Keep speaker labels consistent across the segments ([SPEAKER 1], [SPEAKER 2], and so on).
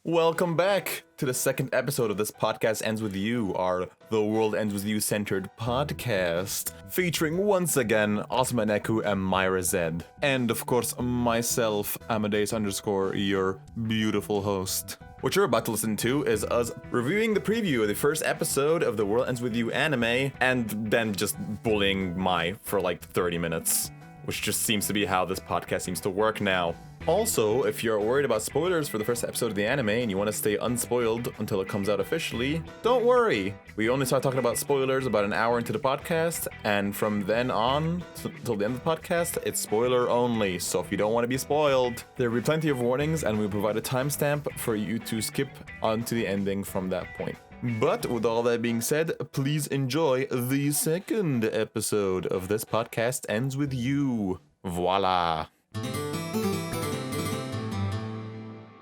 [SPEAKER 1] Welcome back to the second episode of This Podcast Ends With You, our The World Ends With You centered podcast, featuring once again Ozma Neku and Myra Zed, and of course myself, Amadeus _ your beautiful host. What you're about to listen to is us reviewing the preview of the first episode of The World Ends With You anime, and then just bullying Mai for like 30 minutes, which just seems to be how this podcast seems to work now. Also, if you're worried about spoilers for the first episode of the anime and you want to stay unspoiled until it comes out officially, don't worry. We only start talking about spoilers about an hour into the podcast, and from then on till the end of the podcast, it's spoiler only. So if you don't want to be spoiled, there will be plenty of warnings, and we provide a timestamp for you to skip on to the ending from that point. But with all that being said, please enjoy the second episode of This Podcast Ends With You. Voila.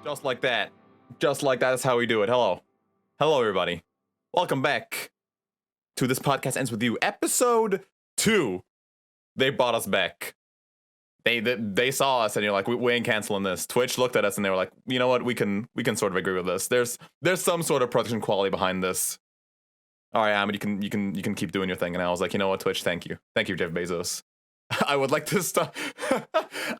[SPEAKER 1] Just like that. Just like that is how we do it. Hello. Hello, everybody. Welcome back to This Podcast Ends With You, episode 2. They brought us back. They saw us and you're like, we ain't canceling this. Twitch looked at us and they were like, you know what, we can sort of agree with this. There's some sort of production quality behind this. All right, Ahmed, you can keep doing your thing. And I was like, you know what, Twitch, thank you, Jeff Bezos. I would like to start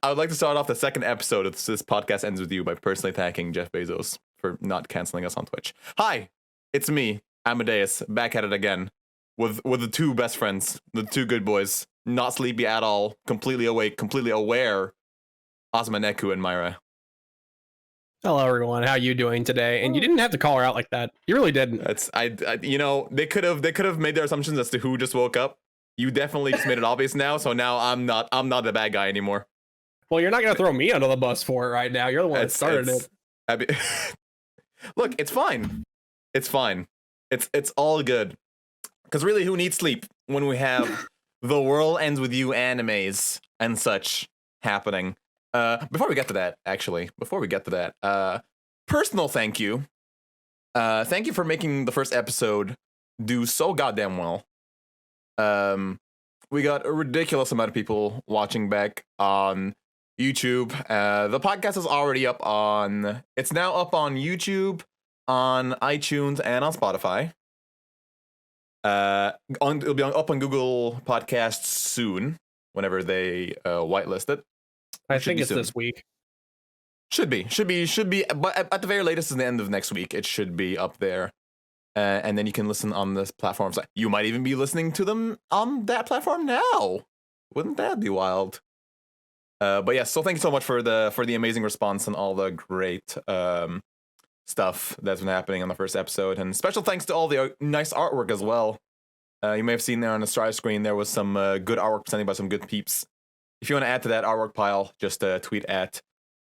[SPEAKER 1] off the second episode of This Podcast Ends With You by personally thanking Jeff Bezos for not canceling us on Twitch. Hi, it's me, Amadeus, back at it again with the two best friends, the two good boys, not sleepy at all, completely awake, completely aware, Ozma Neku and Myra.
[SPEAKER 2] Hello, everyone. How you doing today? And you didn't have to call her out like that. You really didn't.
[SPEAKER 1] I you know, they could have made their assumptions as to who just woke up. You definitely just made it obvious now, so now I'm not the bad guy anymore.
[SPEAKER 2] Well, you're not gonna throw me under the bus for it right now. You're the one that started it.
[SPEAKER 1] Look, it's fine. It's fine. It's all good. Because really, who needs sleep when we have The World Ends With You animes and such happening? Before we get to that, personal thank you. Thank you for making the first episode do so goddamn well. We got a ridiculous amount of people watching back on YouTube. The podcast is already it's now up on YouTube, on iTunes, and on Spotify. It'll be up on Google Podcasts soon, whenever they whitelist it.
[SPEAKER 2] I think it's this week.
[SPEAKER 1] Should be, but at the very latest, in the end of next week, it should be up there. And then you can listen on this platform. So you might even be listening to them on that platform now. Wouldn't that be wild? But yeah, so thank you so much for the amazing response and all the great stuff that's been happening on the first episode. And special thanks to all the nice artwork as well. You may have seen there on the Strive screen, there was some good artwork presented by some good peeps. If you want to add to that artwork pile, just tweet at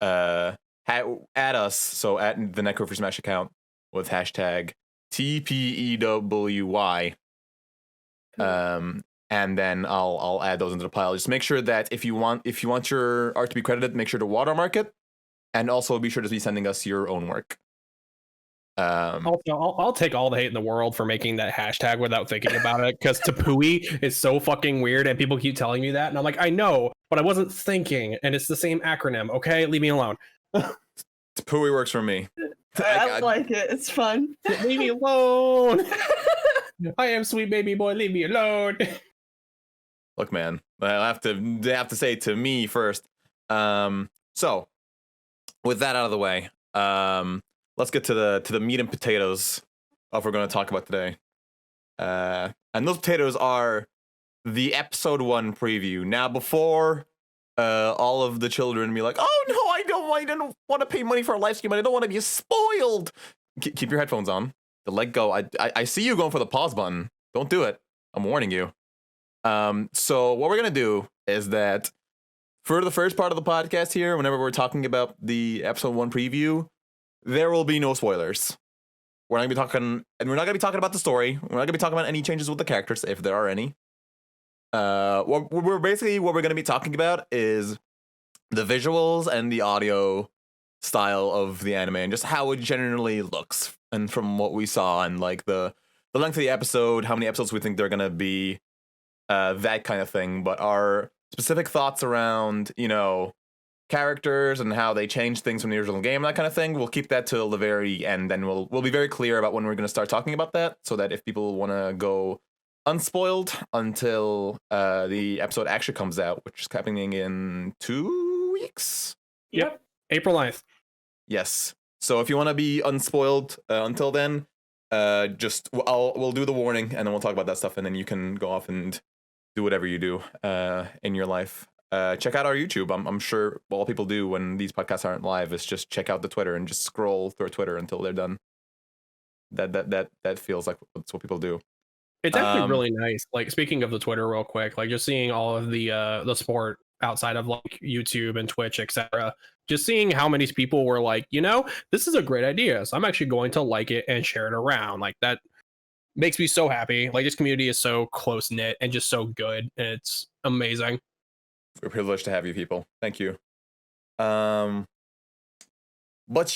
[SPEAKER 1] us, so at the Necro for Smash account with hashtag TPEWY, and then I'll add those into the pile. Just make sure that if you want your art to be credited, make sure to watermark it, and also be sure to be sending us your own work.
[SPEAKER 2] I'll take all the hate in the world for making that hashtag without thinking about it, because TPEWY is so fucking weird, and people keep telling me that, and I'm like, I know, but I wasn't thinking, and it's the same acronym. Okay, leave me alone.
[SPEAKER 1] TPEWY works for me.
[SPEAKER 3] I like it. It's fun.
[SPEAKER 2] Leave me alone. I am sweet baby boy. Leave me alone.
[SPEAKER 1] Look, man, they have to say to me first. So, with that out of the way, let's get to the meat and potatoes of what we're going to talk about today. And those potatoes are the episode 1 preview. Now, before all of the children be like, oh no, I don't want to pay money for a live stream, and I don't want to be spoiled. Keep your headphones on. The let go. I see you going for the pause button. Don't do it. I'm warning you. So what we're gonna do is that for the first part of the podcast here, whenever we're talking about the episode 1 preview, there will be no spoilers. We're not gonna be talking about the story. We're not gonna be talking about any changes with the characters, if there are any. What we're going to be talking about is the visuals and the audio style of the anime and just how it generally looks, and from what we saw, and like the length of the episode, how many episodes we think they're going to be, that kind of thing. But our specific thoughts around, characters and how they change things from the original game, that kind of thing. We'll keep that till the very end, and we'll be very clear about when we're going to start talking about that, so that if people want to go unspoiled until the episode actually comes out, which is happening in 2 weeks.
[SPEAKER 2] Yep, April 9th.
[SPEAKER 1] Yes. So if you want to be unspoiled until then, we'll do the warning, and then we'll talk about that stuff, and then you can go off and do whatever you do in your life. Check out our YouTube. I'm sure all people do when these podcasts aren't live is just check out the Twitter and just scroll through Twitter until they're done. That feels like that's what people do.
[SPEAKER 2] It's actually really nice. Like, speaking of the Twitter real quick, like just seeing all of the sport outside of like YouTube and Twitch, etc. Just seeing how many people were like, this is a great idea, so I'm actually going to like it and share it around. Like, that makes me so happy. Like, this community is so close knit and just so good, and it's amazing.
[SPEAKER 1] We're privileged to have you people. Thank you. But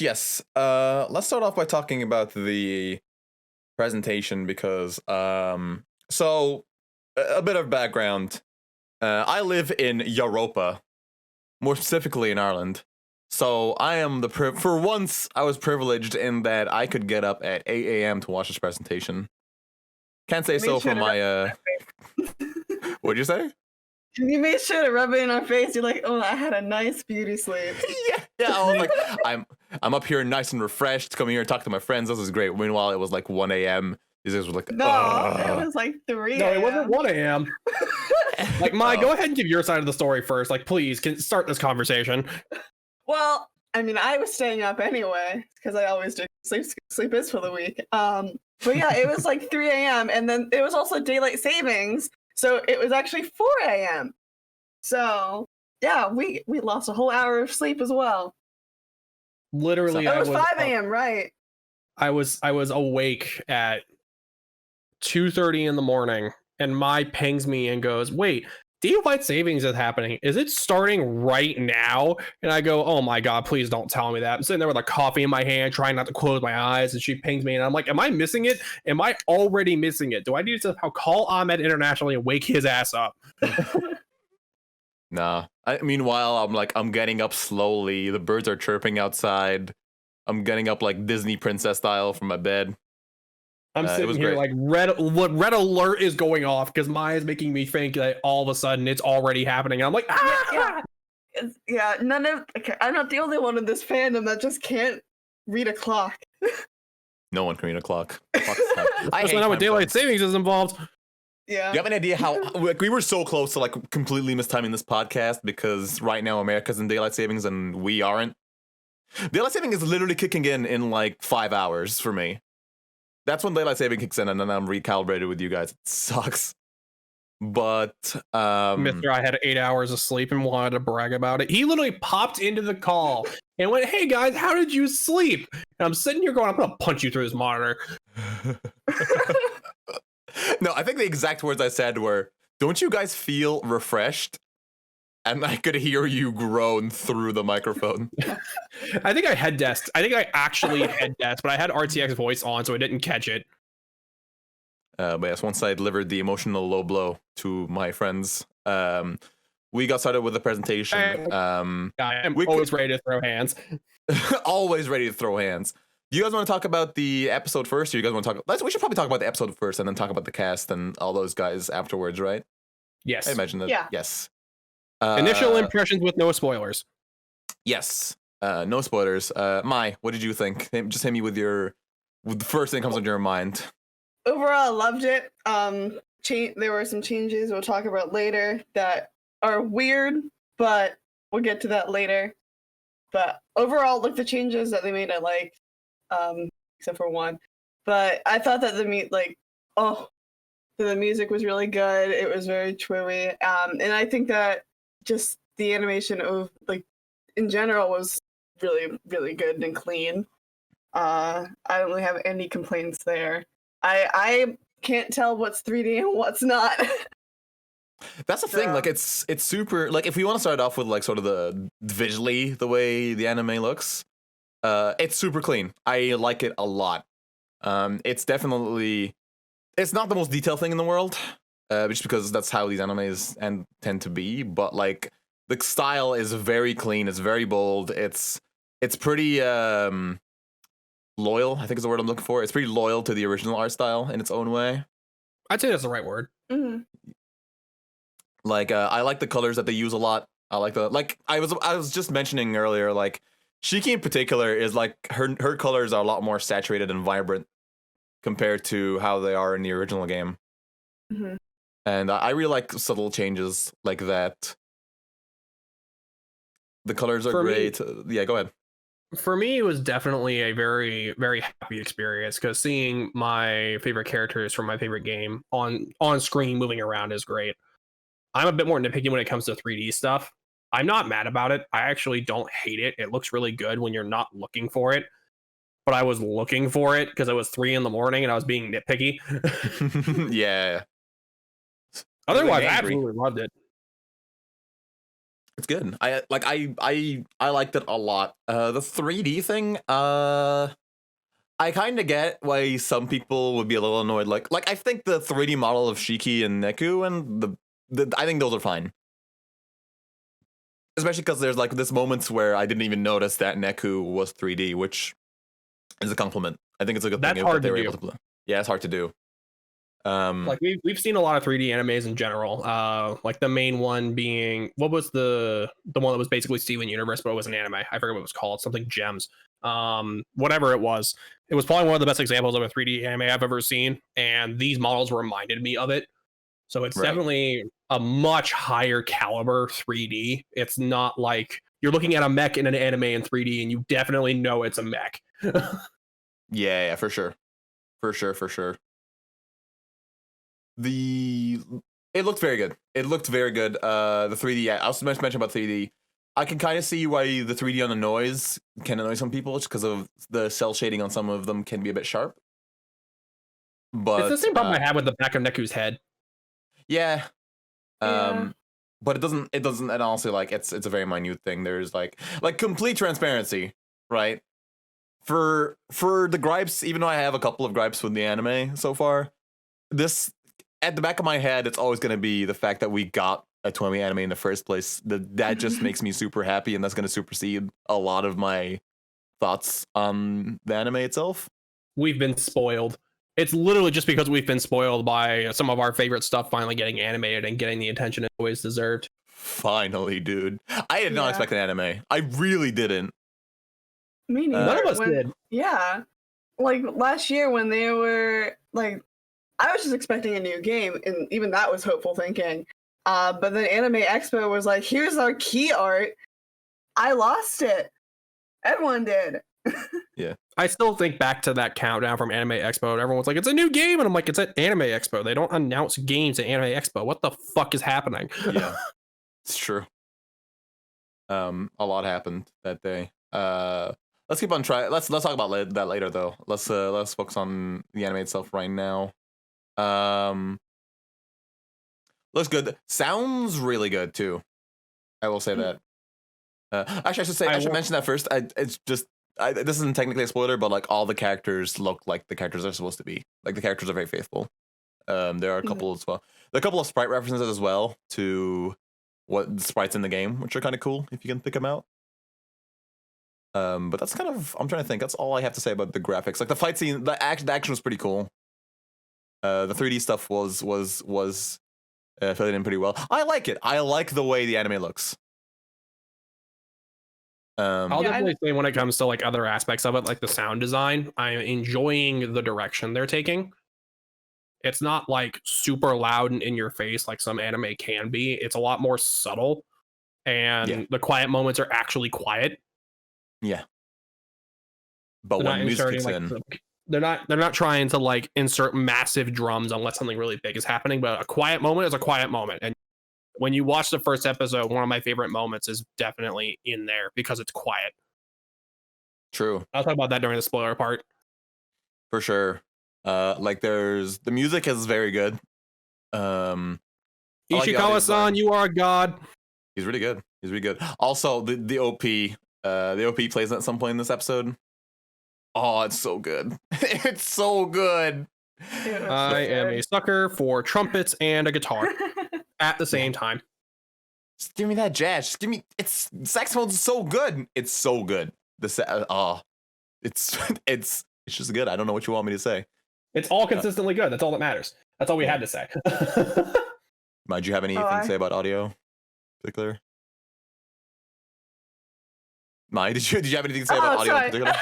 [SPEAKER 1] yes, let's start off by talking about the presentation, because so a bit of background. I live in Europa, more specifically in Ireland. So I am for once I was privileged in that I could get up at 8 a.m. to watch this presentation. Can't say so for my what'd you say?
[SPEAKER 3] You made sure to rub it in our face. You're like, oh, I had a nice beauty sleep.
[SPEAKER 1] yeah. I was like, I'm up here nice and refreshed, coming here and talk to my friends. This is great. Meanwhile, it was like 1 a.m. These guys were like,
[SPEAKER 3] no, it was like 3
[SPEAKER 2] No, it wasn't 1 a.m. Like, Mai, go ahead and give your side of the story first. Like, please, can start this conversation.
[SPEAKER 3] Well, I mean, I was staying up anyway, because I always do. Sleep is for the week. But yeah, it was like 3 a.m. and then it was also daylight savings. So it was actually 4 a.m. So yeah, we lost a whole hour of sleep as well.
[SPEAKER 2] Literally,
[SPEAKER 3] so it was 5 a.m. Right?
[SPEAKER 2] I was awake at 2:30 in the morning, and Mai pings me and goes, "Wait, daylight savings is happening. Is it starting right now?" And I go, "Oh my god, please don't tell me that." I'm sitting there with a coffee in my hand, trying not to close my eyes, and she pings me, and I'm like, "Am I missing it? Am I already missing it? Do I need to call Ahmed internationally and wake his ass up?"
[SPEAKER 1] Nah. Meanwhile, I'm getting up slowly. The birds are chirping outside. I'm getting up like Disney princess style from my bed.
[SPEAKER 2] I'm sitting here like red alert is going off because Maya is making me think that all of a sudden it's already happening. And I'm like, ah!
[SPEAKER 3] Yeah, I'm not the only one in this fandom that just can't read a clock.
[SPEAKER 1] No one can read a clock.
[SPEAKER 2] Especially now with daylight savings is involved.
[SPEAKER 3] Yeah.
[SPEAKER 1] Do you have an idea how we were so close to like completely mistiming this podcast, because right now America's in daylight savings and we aren't? Daylight saving is literally kicking in like 5 hours for me. That's when daylight saving kicks in, and then I'm recalibrated with you guys. It sucks. But
[SPEAKER 2] Mr. I had 8 hours of sleep and wanted to brag about it. He literally popped into the call and went, "Hey guys, how did you sleep?" And I'm sitting here going, "I'm gonna punch you through this monitor."
[SPEAKER 1] No, I think the exact words I said were, "Don't you guys feel refreshed?" And I could hear you groan through the microphone.
[SPEAKER 2] I think I head desked. I think I actually head desked, but I had RTX voice on, so I didn't catch it.
[SPEAKER 1] But yes, once I delivered the emotional low blow to my friends, we got started with the presentation.
[SPEAKER 2] I'm always ready to throw hands.
[SPEAKER 1] Always ready to throw hands. Do you guys want to talk about the episode first, or you guys want to talk? We should probably talk about the episode first, and then talk about the cast and all those guys afterwards, right?
[SPEAKER 2] Yes.
[SPEAKER 1] I imagine that.
[SPEAKER 3] Yeah.
[SPEAKER 1] Yes.
[SPEAKER 2] Initial impressions with no spoilers.
[SPEAKER 1] Yes. No spoilers. Mai, what did you think? Just hit me with the first thing that comes into your mind.
[SPEAKER 3] Overall, I loved it. There were some changes we'll talk about later that are weird, but we'll get to that later. But overall, like the changes that they made, I liked, except for one. But I thought that the music was really good. It was very TWEWY, and I think that just the animation of like in general was really, really good and clean. I don't really have any complaints there. I can't tell what's 3D and what's not.
[SPEAKER 1] That's the thing. Like it's super. Like if we want to start off with like sort of the visually the way the anime looks, it's super clean. I like it a lot. It's definitely, it's not the most detailed thing in the world, just because that's how these animes tend to be. But like the style is very clean. It's very bold. It's pretty loyal. I think is the word I'm looking for. It's pretty loyal to the original art style in its own way.
[SPEAKER 2] I'd say that's the right word.
[SPEAKER 3] Mhm.
[SPEAKER 1] Like I like the colors that they use a lot. I like I was just mentioning earlier, like Shiki in particular is like her colors are a lot more saturated and vibrant compared to how they are in the original game.
[SPEAKER 3] Mhm.
[SPEAKER 1] And I really like subtle changes like that. The colors are
[SPEAKER 2] For me-
[SPEAKER 1] great. Yeah, go ahead.
[SPEAKER 2] For me, it was definitely a very, very happy experience because seeing my favorite characters from my favorite game on screen moving around is great. I'm a bit more nitpicky when it comes to 3D stuff. I'm not mad about it. I actually don't hate it. It looks really good when you're not looking for it. But I was looking for it because it was 3 a.m. and I was being nitpicky.
[SPEAKER 1] Yeah.
[SPEAKER 2] Otherwise, I
[SPEAKER 1] angry.
[SPEAKER 2] absolutely loved it.
[SPEAKER 1] It's good. I liked it a lot. The 3D thing, I kind of get why some people would be a little annoyed. Like I think the 3D model of Shiki and Neku and the I think those are fine. Especially because there's like this moments where I didn't even notice that Neku was 3D, which is a compliment. I think it's a good
[SPEAKER 2] That's
[SPEAKER 1] thing
[SPEAKER 2] hard
[SPEAKER 1] that they
[SPEAKER 2] to
[SPEAKER 1] were
[SPEAKER 2] do.
[SPEAKER 1] able to play. Yeah, it's hard to do.
[SPEAKER 2] Like we've seen a lot of 3D animes in general. Like the main one being what was the one that was basically Steven Universe, but it was an anime. I forget what it was called. Something Gems. Whatever it was. It was probably one of the best examples of a 3D anime I've ever seen, and these models reminded me of it. So it's
[SPEAKER 1] Right.
[SPEAKER 2] definitely a much higher caliber 3D. It's not like you're looking at a mech in an anime in 3D and you definitely know it's a mech.
[SPEAKER 1] Yeah, for sure. For sure. It looked very good. It looked very good. The 3D, I also mentioned about 3D. I can kind of see why the 3D on the noise can annoy some people, just because of the cell shading on some of them can be a bit sharp. But
[SPEAKER 2] It's the same problem I had with the back of Neku's head.
[SPEAKER 1] Yeah.
[SPEAKER 3] Yeah.
[SPEAKER 1] But it doesn't, and honestly, like it's a very minute thing. There's like complete transparency, right? For the gripes, even though I have a couple of gripes with the anime so far, this at the back of my head, it's always going to be the fact that we got a TWEWY anime in the first place. That just makes me super happy, and that's going to supersede a lot of my thoughts on the anime itself.
[SPEAKER 2] We've been spoiled. It's literally just because we've been spoiled by some of our favorite stuff finally getting animated and getting the attention it always deserved.
[SPEAKER 1] Finally, dude. I did not expect an anime. I really didn't.
[SPEAKER 3] Me neither.
[SPEAKER 2] None of us did.
[SPEAKER 3] Yeah. Like last year when they were like, I was just expecting a new game, and even that was hopeful thinking. But then Anime Expo was like, here's our key art. I lost it. Everyone did.
[SPEAKER 1] Yeah.
[SPEAKER 2] I still think back to that countdown from Anime Expo, and everyone's like, it's a new game. And I'm like, it's at Anime Expo. They don't announce games at Anime Expo. What the fuck is happening?
[SPEAKER 1] Yeah. It's true. A lot happened that day. Let's keep on trying. Let's talk about that later though. Let's focus on the anime itself right now. Looks good. Sounds really good too. I will say that. Actually, I should mention that first. It's just this isn't technically a spoiler, but like all the characters look like the characters are supposed to be. Like the characters are very faithful. There are a couple as well. There are a couple of sprite references as well to what the sprites in the game, which are kind of cool if you can pick them out. But that's kind of, I'm trying to think. That's all I have to say about the graphics. Like the fight scene, the action was pretty cool. The 3D stuff was filling in pretty well. I like it. I like the way the anime looks.
[SPEAKER 2] I'll definitely say when it comes to like other aspects of it, like the sound design, I'm enjoying the direction they're taking. It's not like super loud and in your face like some anime can be. It's a lot more subtle, and the quiet moments are actually quiet.
[SPEAKER 1] Yeah. But when music kicks in,
[SPEAKER 2] they're not trying to like insert massive drums unless something really big is happening. But a quiet moment is a quiet moment, and when you watch the first episode, one of my favorite moments is definitely in there because it's quiet.
[SPEAKER 1] True.
[SPEAKER 2] I'll talk about that during the spoiler part.
[SPEAKER 1] For sure. Like the music is very good.
[SPEAKER 2] Ishikawa-san, you are a god.
[SPEAKER 1] He's really good. He's really good. Also, the OP plays at some point in this episode. Oh, it's so good. It's so good.
[SPEAKER 2] I am a sucker for trumpets and a guitar at the same time.
[SPEAKER 1] Just give me that jazz. Just give me. It's saxophone's so good. It's so good. It's it's just good. I don't know what you want me to say.
[SPEAKER 2] It's all consistently good. That's all that matters. That's all we had to say.
[SPEAKER 1] Mind you have anything to say about audio, in particular? Mai, did you have anything to say about audio in particular?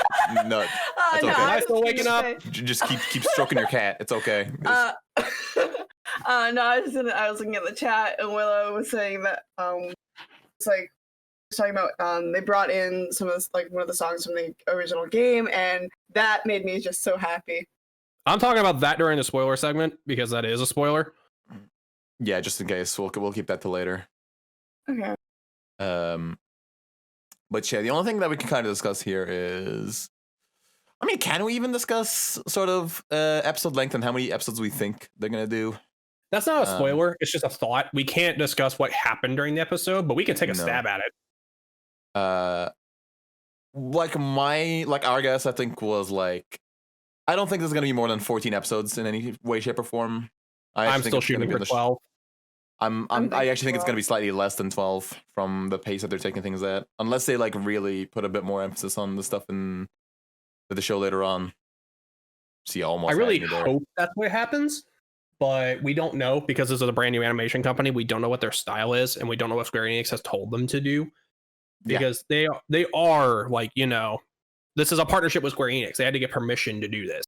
[SPEAKER 1] No, that's okay.
[SPEAKER 2] Am I still waking up?
[SPEAKER 1] Just keep stroking your cat. It's okay.
[SPEAKER 3] No, I was looking at the chat, and Willow was saying that it's like talking about they brought in some of this, like one of the songs from the original game, and that made me just so happy.
[SPEAKER 2] I'm talking about that during the spoiler segment because that is a spoiler.
[SPEAKER 1] Yeah, just in case we'll keep that to later.
[SPEAKER 3] Okay.
[SPEAKER 1] But yeah, the only thing that we can kind of discuss here is, I mean, can we even discuss sort of episode length and how many episodes we think they're gonna do?
[SPEAKER 2] That's not a spoiler. It's just a thought. We can't discuss what happened during the episode, but we can take a stab at it.
[SPEAKER 1] Like our guess, I think was like, I don't think there's gonna be more than 14 episodes in any way, shape, or form.
[SPEAKER 2] I'm still shooting for 12.
[SPEAKER 1] I actually think it's gonna be slightly less than 12 from the pace that they're taking things at, unless they like really put a bit more emphasis on the stuff in the show later on. See, almost.
[SPEAKER 2] I really hope that's what happens, but we don't know because this is a brand new animation company. We don't know what their style is, and we don't know what Square Enix has told them to do. Because they are like, you know, this is a partnership with Square Enix. They had to get permission to do this.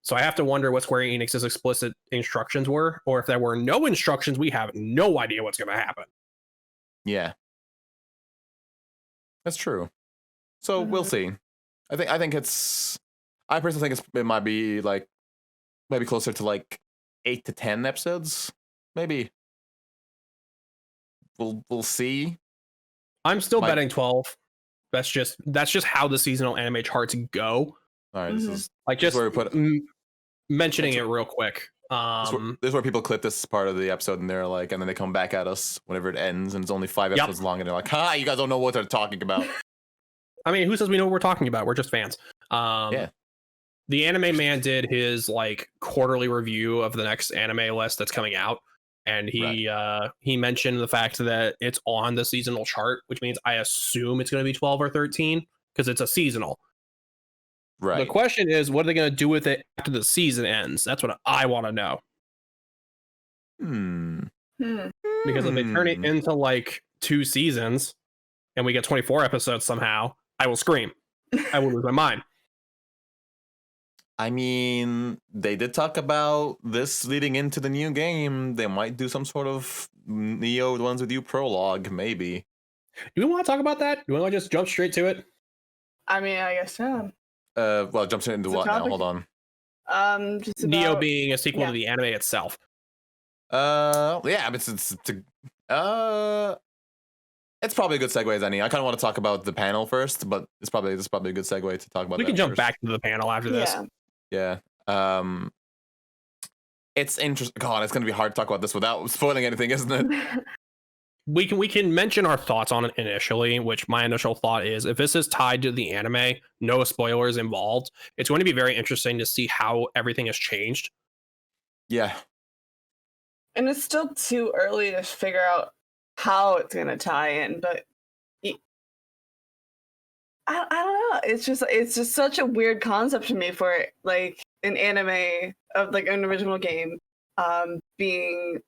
[SPEAKER 2] So I have to wonder what Square Enix's explicit instructions were, or if there were no instructions, we have no idea what's going to happen.
[SPEAKER 1] Yeah, that's true. So we'll see. I think I personally think it might be like maybe closer to like 8 to 10 episodes. Maybe we'll see.
[SPEAKER 2] I'm still betting 12. That's just how the seasonal anime charts go.
[SPEAKER 1] All right, this is
[SPEAKER 2] like just
[SPEAKER 1] where we put
[SPEAKER 2] mentioning it real quick.
[SPEAKER 1] This is where people clip this part of the episode and they're like, and then they come back at us whenever it ends and it's only 5 episodes long and they're like, "Ha, you guys don't know what they're talking about."
[SPEAKER 2] I mean, who says we know what we're talking about? We're just fans.
[SPEAKER 1] Yeah.
[SPEAKER 2] The Anime Man did his like quarterly review of the next anime list that's coming out, and he mentioned the fact that it's on the seasonal chart, which means I assume it's going to be 12 or 13 because it's a seasonal.
[SPEAKER 1] Right.
[SPEAKER 2] The question is, what are they going to do with it after the season ends? That's what I want to know. Because if they turn it into like 2 seasons and we get 24 episodes somehow, I will scream. I will lose my mind.
[SPEAKER 1] I mean, they did talk about this leading into the new game. They might do some sort of Neo The Ones With You prologue, maybe.
[SPEAKER 2] Do we want to talk about that? Do we want to just jump straight to it?
[SPEAKER 3] I mean, I guess so.
[SPEAKER 1] Well, jump straight into what now? Hold on.
[SPEAKER 3] Just
[SPEAKER 2] Neo being a sequel to the anime itself.
[SPEAKER 1] Yeah, but it's probably a good segue as any. I kind of want to talk about the panel first, but this is probably a good segue to talk about.
[SPEAKER 2] We can jump back to the panel after this.
[SPEAKER 1] Yeah. It's interesting. God, it's gonna be hard to talk about this without spoiling anything, isn't it?
[SPEAKER 2] We can mention our thoughts on it initially, which my initial thought is if this is tied to the anime, no spoilers involved, it's going to be very interesting to see how everything has changed.
[SPEAKER 1] Yeah.
[SPEAKER 3] And it's still too early to figure out how it's going to tie in, but I don't know. It's just such a weird concept to me for like an anime of like an original game being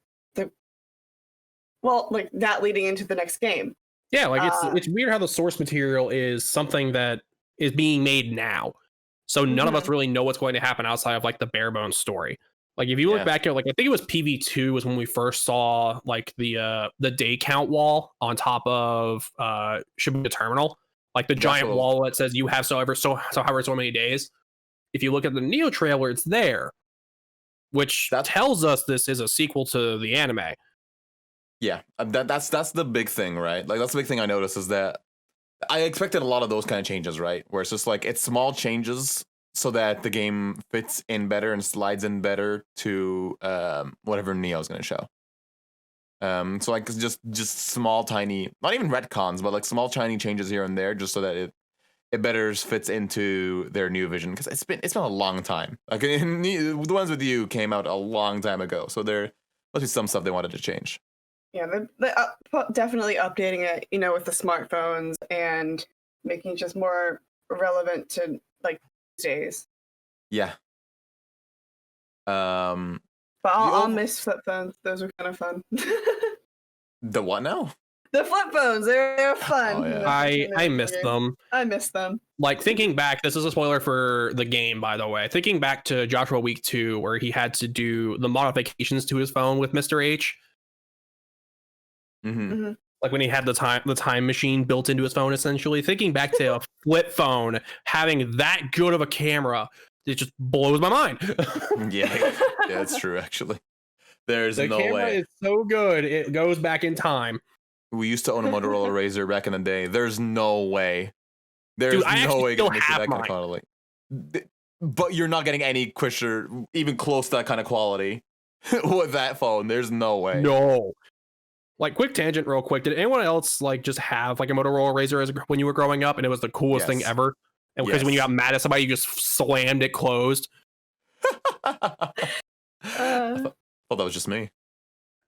[SPEAKER 3] like that leading into the next game.
[SPEAKER 2] Yeah, like it's weird how the source material is something that is being made now. So none of us really know what's going to happen outside of like the bare bones story. Like if you look back at like I think it was PV2 was when we first saw like the day count wall on top of Shibuya Terminal, like the giant wall that says you have however so many days. If you look at the Neo trailer, it's there, which tells us this is a sequel to the anime.
[SPEAKER 1] Yeah, that's the big thing, right? Like that's the big thing I noticed is that I expected a lot of those kind of changes, right? Where it's just like it's small changes so that the game fits in better and slides in better to whatever Neo's going to show. So like just small tiny, not even retcons, but like small tiny changes here and there, just so that it better fits into their new vision. Because it's been a long time. Like The Ones With You came out a long time ago, so there must be some stuff they wanted to change.
[SPEAKER 3] Yeah, definitely updating it, with the smartphones and making it just more relevant to like these days.
[SPEAKER 1] Yeah.
[SPEAKER 3] But
[SPEAKER 1] The
[SPEAKER 3] I'll
[SPEAKER 1] ov-
[SPEAKER 3] miss flip phones. Those were kind of fun.
[SPEAKER 1] the what now?
[SPEAKER 3] The flip phones, they're fun.
[SPEAKER 1] Oh, yeah.
[SPEAKER 2] I miss them.
[SPEAKER 3] I miss them.
[SPEAKER 2] Like thinking back, this is a spoiler for the game, by the way. Thinking back to Joshua Week 2, where he had to do the modifications to his phone with Mr. H.
[SPEAKER 1] Mm-hmm.
[SPEAKER 2] Like when he had the time machine built into his phone, essentially. Thinking back to a flip phone having that good of a camera, it just blows my mind.
[SPEAKER 1] Yeah, it's true. Actually, there's
[SPEAKER 2] The
[SPEAKER 1] no
[SPEAKER 2] camera
[SPEAKER 1] way.
[SPEAKER 2] is so good it goes back in time.
[SPEAKER 1] We used to own a Motorola Razr back in the day. There's no way. There's
[SPEAKER 2] Dude, I
[SPEAKER 1] no
[SPEAKER 2] actually
[SPEAKER 1] way
[SPEAKER 2] still
[SPEAKER 1] gonna make
[SPEAKER 2] have
[SPEAKER 1] that kind of
[SPEAKER 2] mine.
[SPEAKER 1] quality. But you're not getting any quicker, even close to that kind of quality with that phone. There's no way.
[SPEAKER 2] No. Like quick tangent, real quick. Did anyone else like just have like a Motorola Razr when you were growing up, and it was the coolest thing
[SPEAKER 1] Yes.
[SPEAKER 2] ever? And because when you
[SPEAKER 1] Yes.
[SPEAKER 2] got mad at somebody, you just slammed it closed.
[SPEAKER 1] I thought that was just me.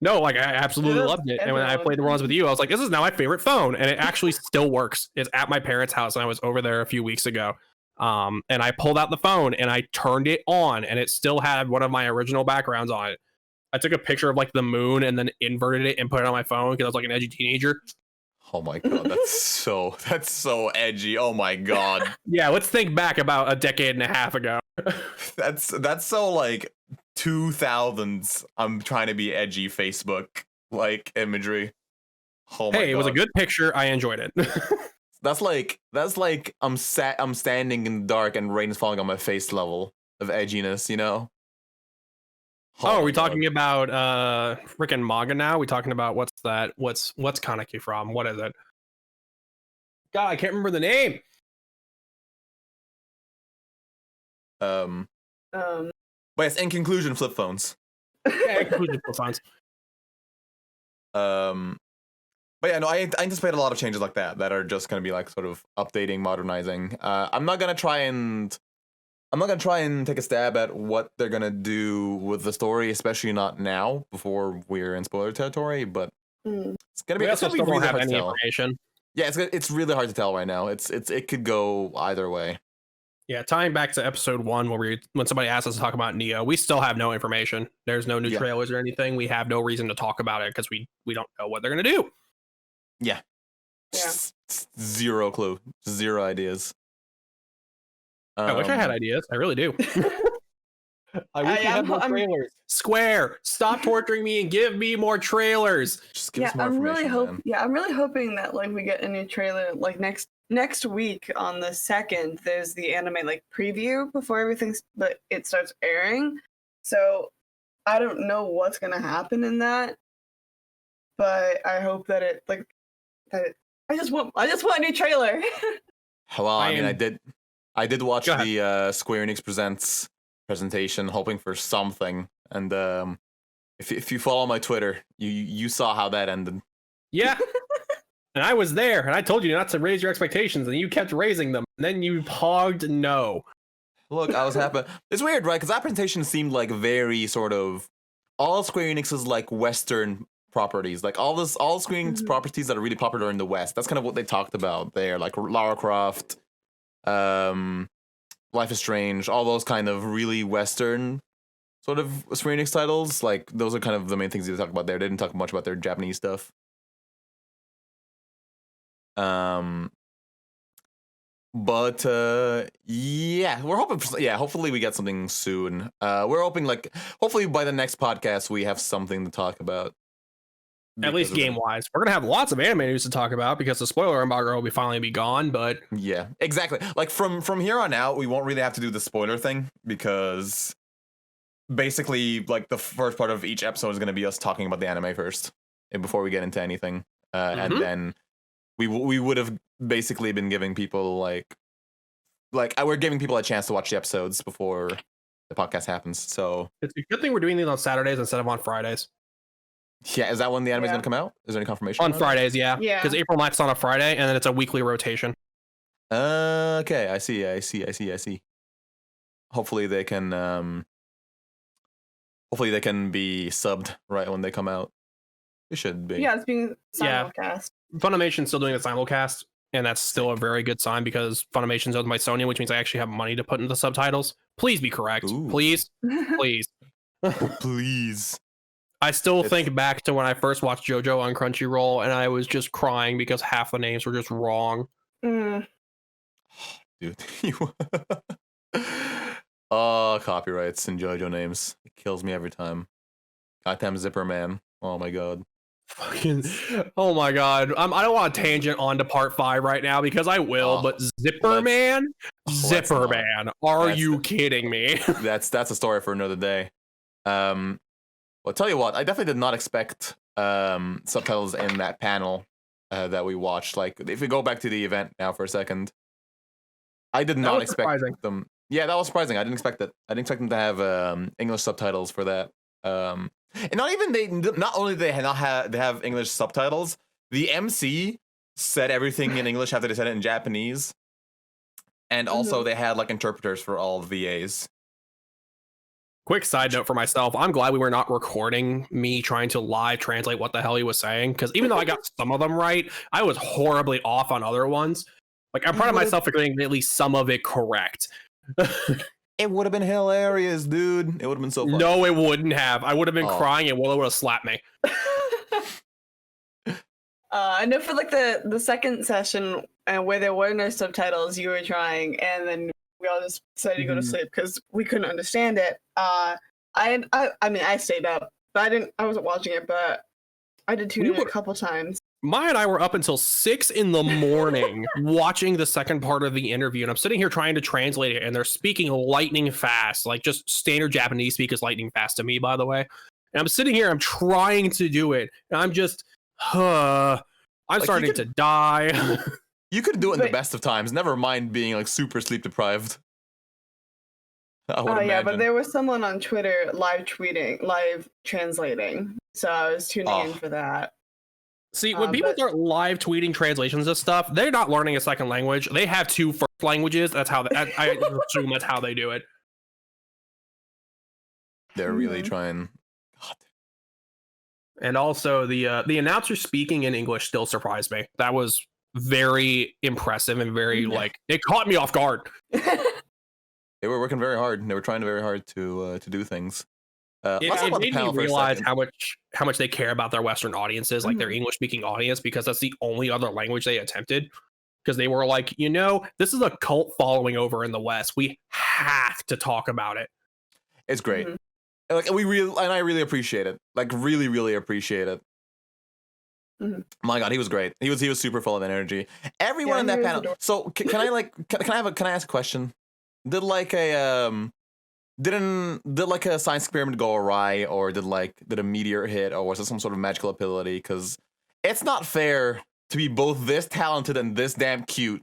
[SPEAKER 2] No, like I absolutely
[SPEAKER 3] Yeah,
[SPEAKER 2] loved it. And when I
[SPEAKER 3] everyone.
[SPEAKER 2] played the ones with you, I was like, this is now my favorite phone. And it actually still works. It's at my parents' house, and I was over there a few weeks ago. And I pulled out the phone and I turned it on, and it still had one of my original backgrounds on it. I took a picture of like the moon and then inverted it and put it on my phone because I was like an edgy teenager.
[SPEAKER 1] Oh my god, that's so edgy. Oh my god.
[SPEAKER 2] Yeah, let's think back about a decade and a half ago.
[SPEAKER 1] That's so like 2000s. I'm trying to be edgy Facebook like imagery. Oh my
[SPEAKER 2] Hey, it was a
[SPEAKER 1] God.
[SPEAKER 2] good picture. I enjoyed it.
[SPEAKER 1] That's like I'm standing in the dark and rain is falling on my face level of edginess, you know?
[SPEAKER 2] Oh, are
[SPEAKER 1] my
[SPEAKER 2] we
[SPEAKER 1] God.
[SPEAKER 2] talking about freaking manga now? We talking about what's that? What's Kaneki from? What is it? God, I can't remember the name.
[SPEAKER 1] Um
[SPEAKER 3] Um,
[SPEAKER 1] but yes, in conclusion, flip phones.
[SPEAKER 2] Yeah, inclusion for phones.
[SPEAKER 1] But yeah, no, I anticipate a lot of changes like that are just gonna be like sort of updating, modernizing. I'm not gonna try and take a stab at what they're gonna do with the story, especially not now before we're in spoiler territory. But
[SPEAKER 3] mm.
[SPEAKER 1] it's gonna be
[SPEAKER 2] We also still don't
[SPEAKER 1] really
[SPEAKER 2] have
[SPEAKER 1] hard to
[SPEAKER 2] any
[SPEAKER 1] tell.
[SPEAKER 2] information.
[SPEAKER 1] Yeah, it's really hard to tell right now. It could go either way.
[SPEAKER 2] Yeah, tying back to episode 1 when somebody asked us to talk about Neo, we still have no information. There's no new
[SPEAKER 1] Yeah.
[SPEAKER 2] trailers or anything. We have no reason to talk about it because we don't know what they're gonna do.
[SPEAKER 1] Yeah.
[SPEAKER 3] Yeah.
[SPEAKER 1] Zero clue. Zero ideas.
[SPEAKER 2] I wish I had ideas. I really do. I wish we had more trailers. Square, stop torturing me and give me more trailers.
[SPEAKER 1] Just give us more information, man.
[SPEAKER 3] I'm really hoping that like we get a new trailer like next week on the 2nd. There's the anime like preview before it starts airing. So I don't know what's gonna happen in that, but I hope that I just want a new trailer.
[SPEAKER 1] Well, I mean,
[SPEAKER 2] am-
[SPEAKER 1] I did watch
[SPEAKER 2] Go ahead.
[SPEAKER 1] the Square Enix Presents presentation, hoping for something. And if you follow my Twitter, you saw how that ended.
[SPEAKER 2] Yeah. And I was there, and I told you not to raise your expectations, and you kept raising them. And then you pogged no.
[SPEAKER 1] Look, I was happy. It's weird, right? Because that presentation seemed like very sort of all Square Enix's like Western properties, like all Square Enix properties that are really popular in the West. That's kind of what they talked about there, like Lara Croft, Life is Strange, all those kind of really Western sort of Square Enix titles. Like those are kind of the main things they talk about there. They didn't talk much about their Japanese stuff. But yeah, we're hoping for, hopefully we get something soon. We're hoping hopefully by the next podcast we have something to talk about.
[SPEAKER 2] At least game wise. We're gonna have lots of anime news to talk about because the spoiler embargo will finally be gone, but
[SPEAKER 1] yeah, exactly. Like from here on out, we won't really have to do the spoiler thing because basically like the first part of each episode is gonna be us talking about the anime first and before we get into anything. And then we would have basically been giving people like we're giving people a chance to watch the episodes before the podcast happens. So
[SPEAKER 2] it's a good thing we're doing these on Saturdays instead of on Fridays.
[SPEAKER 1] yeah, is that when the anime is gonna come out? Is there any confirmation
[SPEAKER 2] On
[SPEAKER 1] that?
[SPEAKER 2] Fridays, yeah.
[SPEAKER 3] Yeah.
[SPEAKER 2] Because April 9th's on a Friday, and then it's a weekly rotation.
[SPEAKER 1] Okay, I see. Hopefully they can be subbed right when they come out. It should be.
[SPEAKER 3] Yeah, it's being
[SPEAKER 2] Yeah.
[SPEAKER 3] simulcast.
[SPEAKER 2] Funimation's still doing the simulcast, and that's still a very good sign because Funimation's owned by Sony, which means I actually have money to put into the subtitles. Please be correct.
[SPEAKER 1] Ooh.
[SPEAKER 2] Please. Please.
[SPEAKER 1] Please.
[SPEAKER 2] I still
[SPEAKER 1] It's-
[SPEAKER 2] think back to when I first watched JoJo on Crunchyroll, and I was just crying because half the names were just wrong.
[SPEAKER 3] Mm.
[SPEAKER 1] Dude. Oh, copyrights and JoJo names. It kills me every time. Goddamn Zipper Man. Oh my god.
[SPEAKER 2] Fucking, oh my god. I don't want to tangent on to part 5 right now because I will,
[SPEAKER 1] Oh,
[SPEAKER 2] but Zipper Man?
[SPEAKER 1] let's
[SPEAKER 2] Zipper
[SPEAKER 1] not.
[SPEAKER 2] Man. Are
[SPEAKER 1] That's
[SPEAKER 2] you
[SPEAKER 1] the-
[SPEAKER 2] kidding me?
[SPEAKER 1] That's a story for another day. Well, tell you what, I definitely did not expect subtitles in that panel that we watched. Like, if we go back to the event now for a second, I did not
[SPEAKER 2] was
[SPEAKER 1] expect
[SPEAKER 2] surprising.
[SPEAKER 1] them. Yeah, that was surprising. I didn't expect that. I didn't expect them to have English subtitles for that. And not only they have English subtitles, the MC said everything in English after they said it in Japanese, and also they had like interpreters for all VAs.
[SPEAKER 2] Quick side note for myself, I'm glad we were not recording me trying to live translate what the hell he was saying, because even though I got some of them right, I was horribly off on other ones. Like, I'm proud of myself for getting at least some of it correct.
[SPEAKER 1] It would have been hilarious, dude. It would have been so funny.
[SPEAKER 2] No, it wouldn't have. I would have been
[SPEAKER 1] Oh.
[SPEAKER 2] crying and Willow would have slapped me.
[SPEAKER 3] I know for like the second session where there were no subtitles, you were trying, and then we all just decided to go to sleep because we couldn't understand it. I mean, I stayed up, but I wasn't watching it, but I did tune in a couple times.
[SPEAKER 2] Maya and I were up until 6 a.m. watching the second part of the interview, and I'm sitting here trying to translate it, and they're speaking lightning fast, like just standard Japanese speak is lightning fast to me, by the way. And I'm sitting here, I'm trying to do it, and I'm just, I'm
[SPEAKER 1] Like,
[SPEAKER 2] starting to die.
[SPEAKER 1] You could do it in the
[SPEAKER 3] But-
[SPEAKER 1] best of times. Never mind being like super sleep deprived. I would
[SPEAKER 3] Oh yeah,
[SPEAKER 1] imagine.
[SPEAKER 3] but there was someone on Twitter live translating, so I was tuning in for that.
[SPEAKER 2] See, when people
[SPEAKER 3] but-
[SPEAKER 2] start live tweeting translations of stuff, they're not learning a second language. They have 2 first languages. That's how I assume that's how they do it.
[SPEAKER 1] They're really
[SPEAKER 3] Mhm.
[SPEAKER 1] trying. God.
[SPEAKER 2] And also the announcer speaking in English still surprised me. That was very impressive and very
[SPEAKER 1] Yeah.
[SPEAKER 2] like it caught me off guard.
[SPEAKER 1] They were working very hard. They were trying very hard to do things.
[SPEAKER 2] It,
[SPEAKER 1] Let's talk
[SPEAKER 2] it
[SPEAKER 1] about the
[SPEAKER 2] made me
[SPEAKER 1] panel for a
[SPEAKER 2] realize
[SPEAKER 1] second.
[SPEAKER 2] how much they care about their Western audiences, like their English speaking audience, because that's the only other language they attempted. Because they were like, this is a cult following over in the West. We have to talk about it.
[SPEAKER 1] It's great.
[SPEAKER 3] Mhm.
[SPEAKER 1] Like I really appreciate it. Like really, really appreciate it.
[SPEAKER 3] Mhm.
[SPEAKER 1] My God, he was great. He was super full of energy. Everyone
[SPEAKER 3] Yeah,
[SPEAKER 1] in
[SPEAKER 3] he
[SPEAKER 1] that
[SPEAKER 3] was
[SPEAKER 1] panel.
[SPEAKER 3] adorable.
[SPEAKER 1] So can I ask a question? Did like a science experiment go awry, or did a meteor hit, or was it some sort of magical ability? Because it's not fair to be both this talented and this damn cute,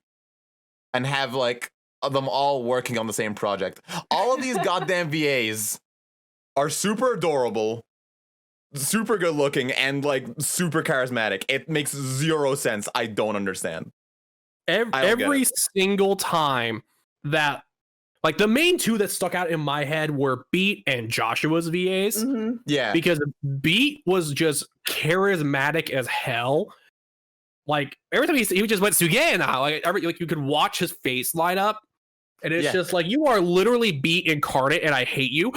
[SPEAKER 1] and have like them all working on the same project. All of these goddamn VAs are super adorable, super good looking, and like super charismatic. It makes zero sense. I don't understand. I don't get
[SPEAKER 2] Every
[SPEAKER 1] it.
[SPEAKER 2] single time that, like, the main 2 that stuck out in my head were Beat and Joshua's VAs.
[SPEAKER 3] Mhm.
[SPEAKER 1] Yeah.
[SPEAKER 2] Because Beat was just charismatic as hell. Like every time he just went Sugena, like you could watch his face light up, and it's
[SPEAKER 1] Yeah.
[SPEAKER 2] just like you are literally Beat incarnate, and I hate you.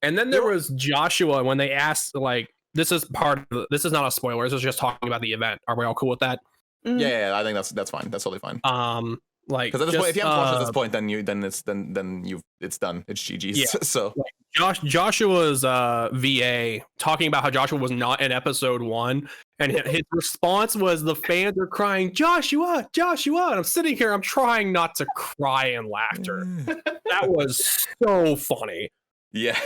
[SPEAKER 2] And then there was Joshua when they asked, like, this is not a spoiler. This is just talking about the event. Are we all cool with that?
[SPEAKER 3] Mhm.
[SPEAKER 1] Yeah, I think that's fine. That's totally fine.
[SPEAKER 2] Like,
[SPEAKER 1] Because at this point, if you haven't watched at this
[SPEAKER 2] just,
[SPEAKER 1] point, it's done. It's GG's.
[SPEAKER 2] Yeah.
[SPEAKER 1] So
[SPEAKER 2] Joshua's VA talking about how Joshua was not in episode 1, and his response was the fans are crying, Joshua, and I'm sitting here, I'm trying not to cry in laughter. That was so funny.
[SPEAKER 1] yeah,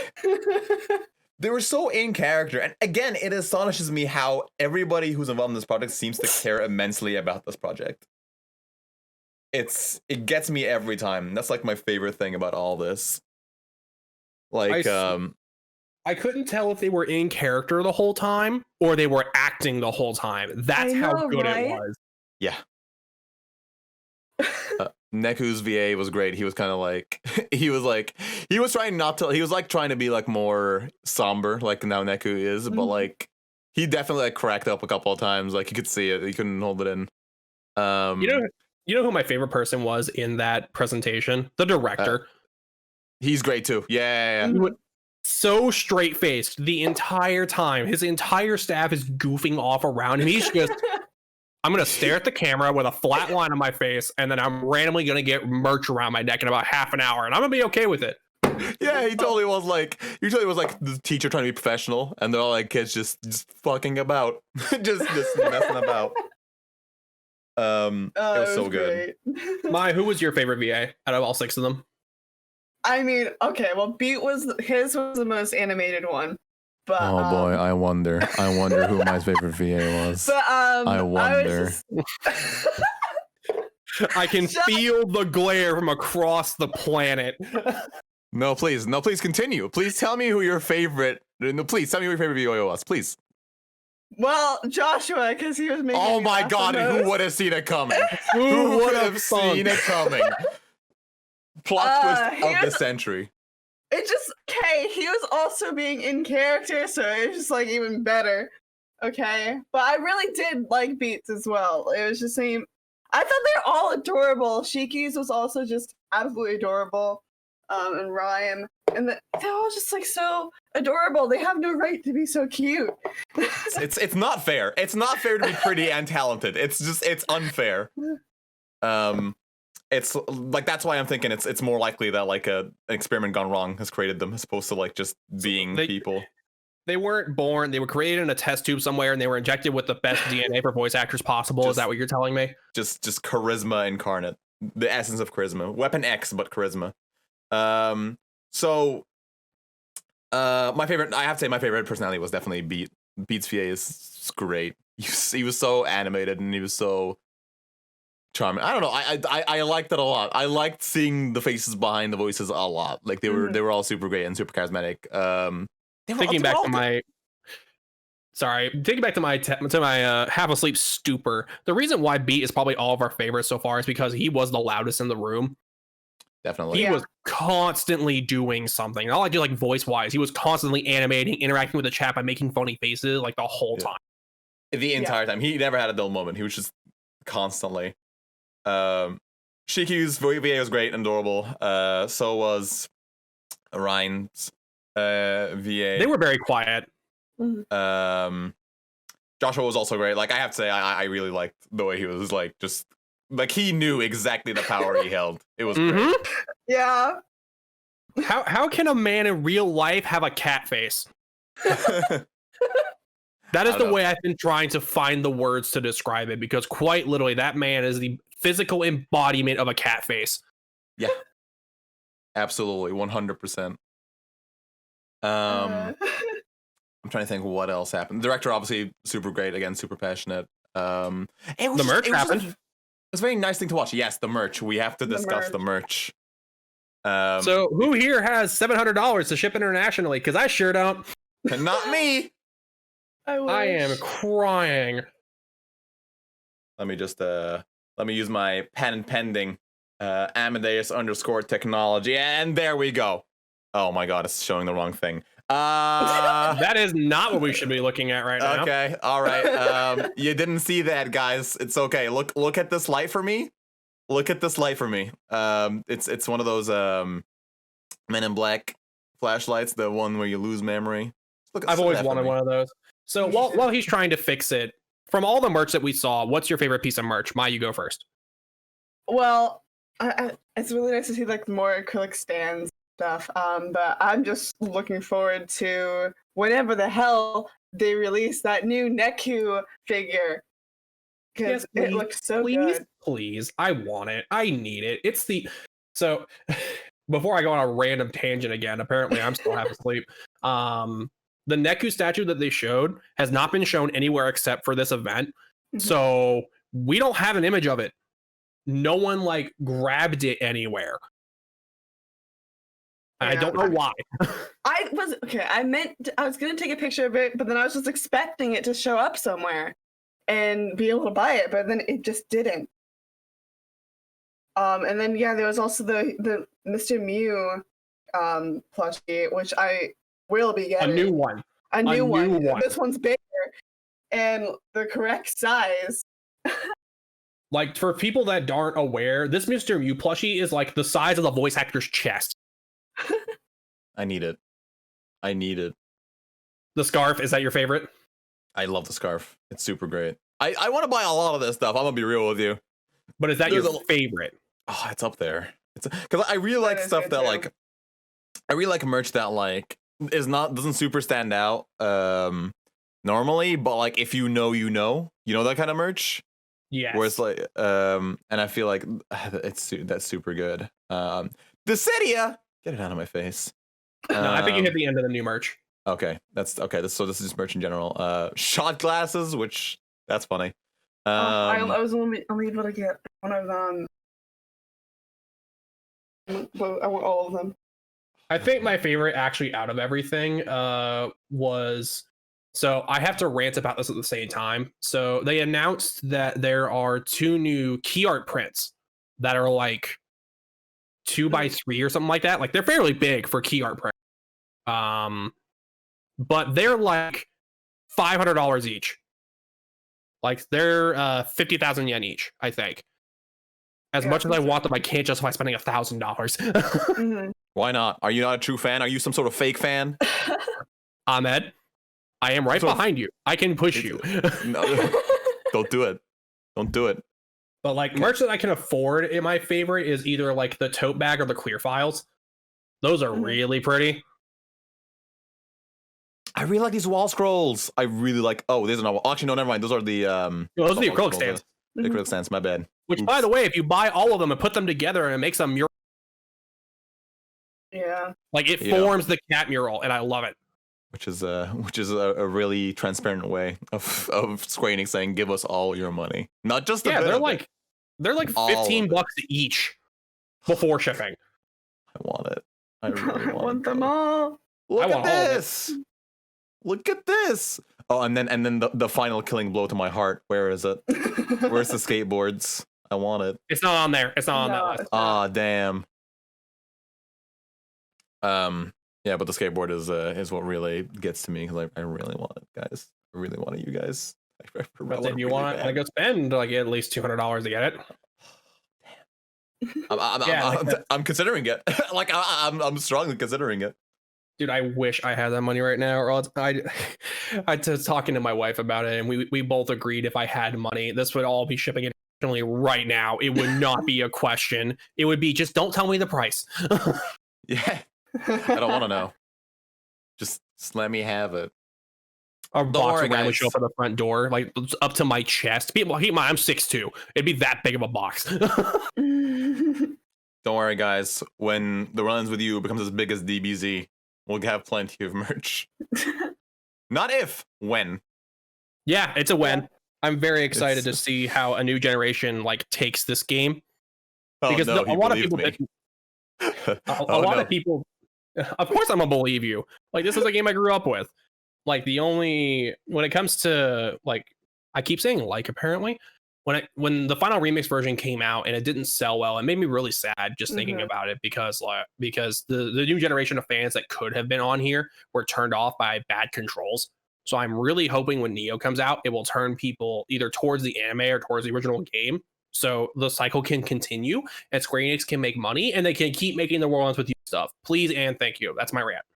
[SPEAKER 1] they were so in character, and again, it astonishes me how everybody who's involved in this project seems to care immensely about this project. It gets me every time. That's like my favorite thing about all this. Like,
[SPEAKER 2] I couldn't tell if they were in character the whole time or they were acting the whole time. That's
[SPEAKER 3] I
[SPEAKER 2] how
[SPEAKER 3] know,
[SPEAKER 2] good
[SPEAKER 3] right?
[SPEAKER 2] it was.
[SPEAKER 1] yeah. Neku's VA was great. He was kind of like he was trying not to. He was like trying to be like more somber, like now Neku is, but like he definitely like cracked up a couple of times. Like you could see it. He couldn't hold it in.
[SPEAKER 2] You know who my favorite person was in that presentation? The director.
[SPEAKER 1] He's great too. Yeah.
[SPEAKER 2] So straight faced the entire time. His entire staff is goofing off around him. He's just, I'm gonna stare at the camera with a flat line on my face, and then I'm randomly gonna get merch around my neck in about half an hour, and I'm gonna be okay with it.
[SPEAKER 1] Yeah, he totally was like the teacher trying to be professional, and they're all like kids just fucking about, just messing about. It was so good.
[SPEAKER 2] Who was your favorite VA out of all 6 of them?
[SPEAKER 3] I mean, okay, well, Beat his was the most animated one, but
[SPEAKER 1] oh boy, I wonder who my favorite VA was.
[SPEAKER 3] But
[SPEAKER 1] I wonder.
[SPEAKER 2] I can feel the glare from across the planet.
[SPEAKER 1] No, please continue. Please tell me who your favorite. No, please tell me who your favorite VA was, please.
[SPEAKER 3] Well, Joshua, because he was making.
[SPEAKER 1] Oh my god, who would have seen it coming? Who would have seen it coming? Plot twist of the century.
[SPEAKER 3] It just he was also being in character, so it was just like even better. Okay, but I really did like Beats as well. It was just I thought they're all adorable. Shiki's was also just absolutely adorable, and Ryan, and they're all just like so adorable. They have no right to be so cute.
[SPEAKER 1] It's not fair. It's not fair to be pretty and talented. It's unfair. It's like that's why I'm thinking it's more likely that like an experiment gone wrong has created them as opposed to like just being people.
[SPEAKER 2] They weren't born. They were created in a test tube somewhere, and they were injected with the best DNA for voice actors possible. Is that what you're telling me?
[SPEAKER 1] Just charisma incarnate, the essence of charisma. Weapon X, but charisma. So, my favorite. I have to say, my favorite personality was definitely Beat. Beat's VA is great. He was so animated, and he was so charming. I don't know. I liked it a lot. I liked seeing the faces behind the voices a lot. Like they were all super great and super charismatic.
[SPEAKER 2] Thinking back to my half asleep stupor. The reason why Beat is probably all of our favorites so far is because he was the loudest in the room.
[SPEAKER 1] Definitely.
[SPEAKER 2] He was constantly doing something. Not like just like voice wise. He was constantly animating, interacting with the chat by making funny faces like the whole time.
[SPEAKER 1] The entire time. He never had a dull moment. He was just constantly. Shiki's VA was great and adorable. So was Ryan's VA.
[SPEAKER 2] They were very quiet.
[SPEAKER 1] Joshua was also great. Like I have to say, I really liked the way he was like just like he knew exactly the power he held. It was great.
[SPEAKER 3] Yeah.
[SPEAKER 2] How can a man in real life have a cat face? That is the way I've been trying to find the words to describe it, because quite literally that man is the physical embodiment of a cat face. Yeah.
[SPEAKER 1] Absolutely, 100%. I'm trying to think what else happened. The director obviously super great, again super passionate.
[SPEAKER 2] The merch happened.
[SPEAKER 1] It was a very nice thing to watch. Yes, the merch. We have to discuss the merch.
[SPEAKER 2] So who here has $700 to ship internationally? Because I sure don't.
[SPEAKER 1] Not me.
[SPEAKER 2] I am crying.
[SPEAKER 1] Let me just let me use my patent pending Amadeus _ technology, and there we go. Oh my god, it's showing the wrong thing.
[SPEAKER 2] That is not what we should be looking at right now.
[SPEAKER 1] Okay, all right. You didn't see that, guys. It's okay. Look at this light for me. Look at this light for me. It's one of those Men in Black flashlights, the one where you lose memory.
[SPEAKER 2] I've always wanted one of those. So while he's trying to fix it, from all the merch that we saw, what's your favorite piece of merch? Mai, you go first.
[SPEAKER 3] Well, it's really nice to see like more acrylic stands stuff. But I'm just looking forward to whenever the hell they release that new Neku figure, because it looks so good.
[SPEAKER 2] Please, I want it. I need it. So before I go on a random tangent again, apparently I'm still half asleep. The Neku statue that they showed has not been shown anywhere except for this event. So we don't have an image of it. No one like grabbed it anywhere. Yeah, I don't know why.
[SPEAKER 3] I was gonna take a picture of it, but then I was just expecting it to show up somewhere and be able to buy it, but then it just didn't. And then yeah, there was also the Mr. Mew plushie, which I will be getting.
[SPEAKER 2] A new one.
[SPEAKER 3] A new one. This one's bigger and the correct size.
[SPEAKER 2] Like, for people that aren't aware, this Mr. Mew plushie is like the size of the voice actor's chest.
[SPEAKER 1] I need it. I need it.
[SPEAKER 2] The scarf, is that your favorite?
[SPEAKER 1] I love the scarf. It's super great. I want to buy a lot of this stuff. I'm gonna be real with you.
[SPEAKER 2] But is that your favorite?
[SPEAKER 1] Oh, it's up there. It's because I really like stuff that like, I really like merch that like doesn't super stand out normally, but like if you know that kind of merch.
[SPEAKER 2] Yeah.
[SPEAKER 1] Where it's like and I feel like that's super good. Dissidia, get it out of my face.
[SPEAKER 2] No, I think you hit the end of the new merch.
[SPEAKER 1] Okay, that's okay. So this is just merch in general. Shot glasses, which that's funny.
[SPEAKER 3] I was only able to get one of them. But I want all of them.
[SPEAKER 2] I think my favorite, actually, out of everything, was. So I have to rant about this at the same time. So they announced that there are 2 new key art prints that are like 2x3 or something like that. Like, they're fairly big for key art print. But they're like $500 each. Like, they're 50,000 yen each, I think. As much as I want them, I can't justify spending $1,000.
[SPEAKER 3] Mm-hmm.
[SPEAKER 1] Why not? Are you not a true fan? Are you some sort of fake fan?
[SPEAKER 2] Ahmed, I am right behind you. I can push you.
[SPEAKER 1] No, don't do it. Don't do it.
[SPEAKER 2] But like merch that I can afford, my favorite is either like the tote bag or the clear files. Those are really pretty.
[SPEAKER 1] I really like these wall scrolls. I really like. Oh, there's another. Actually, no, never mind. Those are the
[SPEAKER 2] those are the acrylic stands.
[SPEAKER 1] The acrylic stands. My bad.
[SPEAKER 2] Which, by the way, if you buy all of them and put them together, and it makes a mural.
[SPEAKER 3] Yeah.
[SPEAKER 2] Like it forms the cat mural, and I love it.
[SPEAKER 1] Which is a really transparent way of Square Enix saying, "Give us all your money, not just
[SPEAKER 2] they're like $15 each before shipping."
[SPEAKER 1] I want it. I really
[SPEAKER 3] want them all.
[SPEAKER 1] Look at this. Look at this. Oh, and then the final killing blow to my heart. Where is it? Where's the skateboards? I want it.
[SPEAKER 2] It's not on there. It's not on that list.
[SPEAKER 1] Ah, damn. Yeah, but the skateboard is what really gets to me because I really want it, guys. I really want it, you guys.
[SPEAKER 2] But if you want to go spend like at least $200 to get it.
[SPEAKER 1] I'm considering it. Like I'm strongly considering it.
[SPEAKER 2] Dude, I wish I had that money right now. Or else I was talking to my wife about it, and we both agreed if I had money, this would all be shipping internationally right now. It would not be a question. It would be just don't tell me the price.
[SPEAKER 1] Yeah, I don't want to know. Just let me have it.
[SPEAKER 2] A box would show up at the front door, like up to my chest. People, I'm 6'2". It'd be that big of a box.
[SPEAKER 1] Don't worry, guys. When the Runs With You becomes as big as DBZ, we'll have plenty of merch. Not if, when.
[SPEAKER 2] Yeah, it's a when. I'm very excited to see how a new generation like takes this game. Because a lot of people, of people, of course, I'm gonna believe you. Like, this is a game I grew up with. Like, when it comes to like, I keep saying like, apparently, when the final remix version came out and it didn't sell well, it made me really sad just thinking about it because the new generation of fans that could have been on here were turned off by bad controls. So I'm really hoping when Neo comes out, it will turn people either towards the anime or towards the original game. So the cycle can continue and Square Enix can make money and they can keep making the World Ends With You stuff. Please and thank you. That's my rant.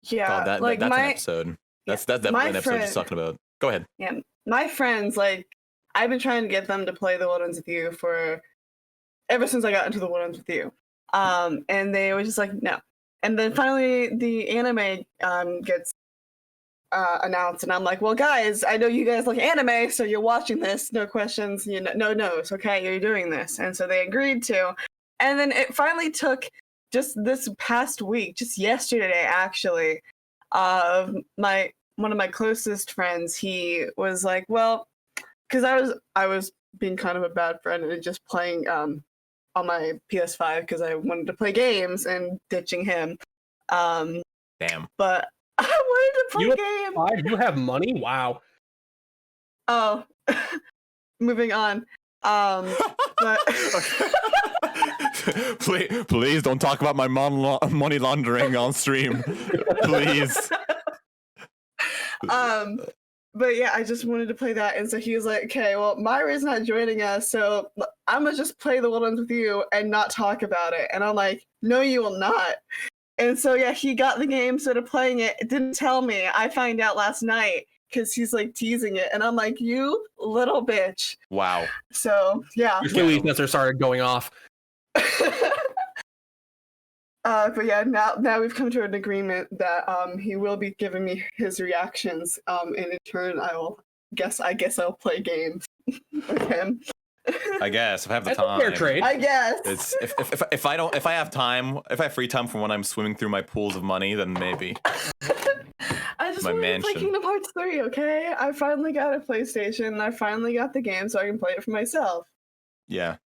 [SPEAKER 3] Yeah.
[SPEAKER 1] That's an episode. That's definitely an episode just talking about. Go ahead.
[SPEAKER 3] Yeah. My friends, like, I've been trying to get them to play the World Ends With You ever since I got into the World Ends With You. And they were just like, no. And then finally the anime gets announced, and I'm like, well, guys, I know you guys like anime, so you're watching this, no questions, no no's, okay, you're doing this. And so they agreed to. And then it finally took just this past week, just yesterday actually, one of my closest friends, he was like, well, because I was being kind of a bad friend and just playing on my PS5 because I wanted to play games and ditching him.
[SPEAKER 1] Damn.
[SPEAKER 3] But I wanted to play games.
[SPEAKER 2] You have money? Wow.
[SPEAKER 3] Oh, moving on. But
[SPEAKER 1] please don't talk about my money laundering on stream. Please.
[SPEAKER 3] But yeah, I just wanted to play that, and so he was like, "Okay, well, Myra's not joining us, so I'm gonna just play the Wildlands with you and not talk about it." And I'm like, "No, you will not." And so yeah, he got the game, started playing it. It didn't tell me. I find out last night because he's like teasing it, and I'm like, "You little bitch!"
[SPEAKER 1] Wow.
[SPEAKER 3] So yeah,
[SPEAKER 2] Your Stewie sensor started going off.
[SPEAKER 3] But yeah, now we've come to an agreement that he will be giving me his reactions. And in turn, I guess I'll play games with him.
[SPEAKER 1] I guess if I have the
[SPEAKER 2] That's
[SPEAKER 1] time.
[SPEAKER 2] a fair trade.
[SPEAKER 3] I guess.
[SPEAKER 1] It's if I have free time from when I'm swimming through my pools of money, then maybe.
[SPEAKER 3] I just
[SPEAKER 1] My
[SPEAKER 3] want to play
[SPEAKER 1] mansion.
[SPEAKER 3] Kingdom Hearts 3, okay? I finally got a PlayStation, and I finally got the game so I can play it for myself.
[SPEAKER 1] Yeah.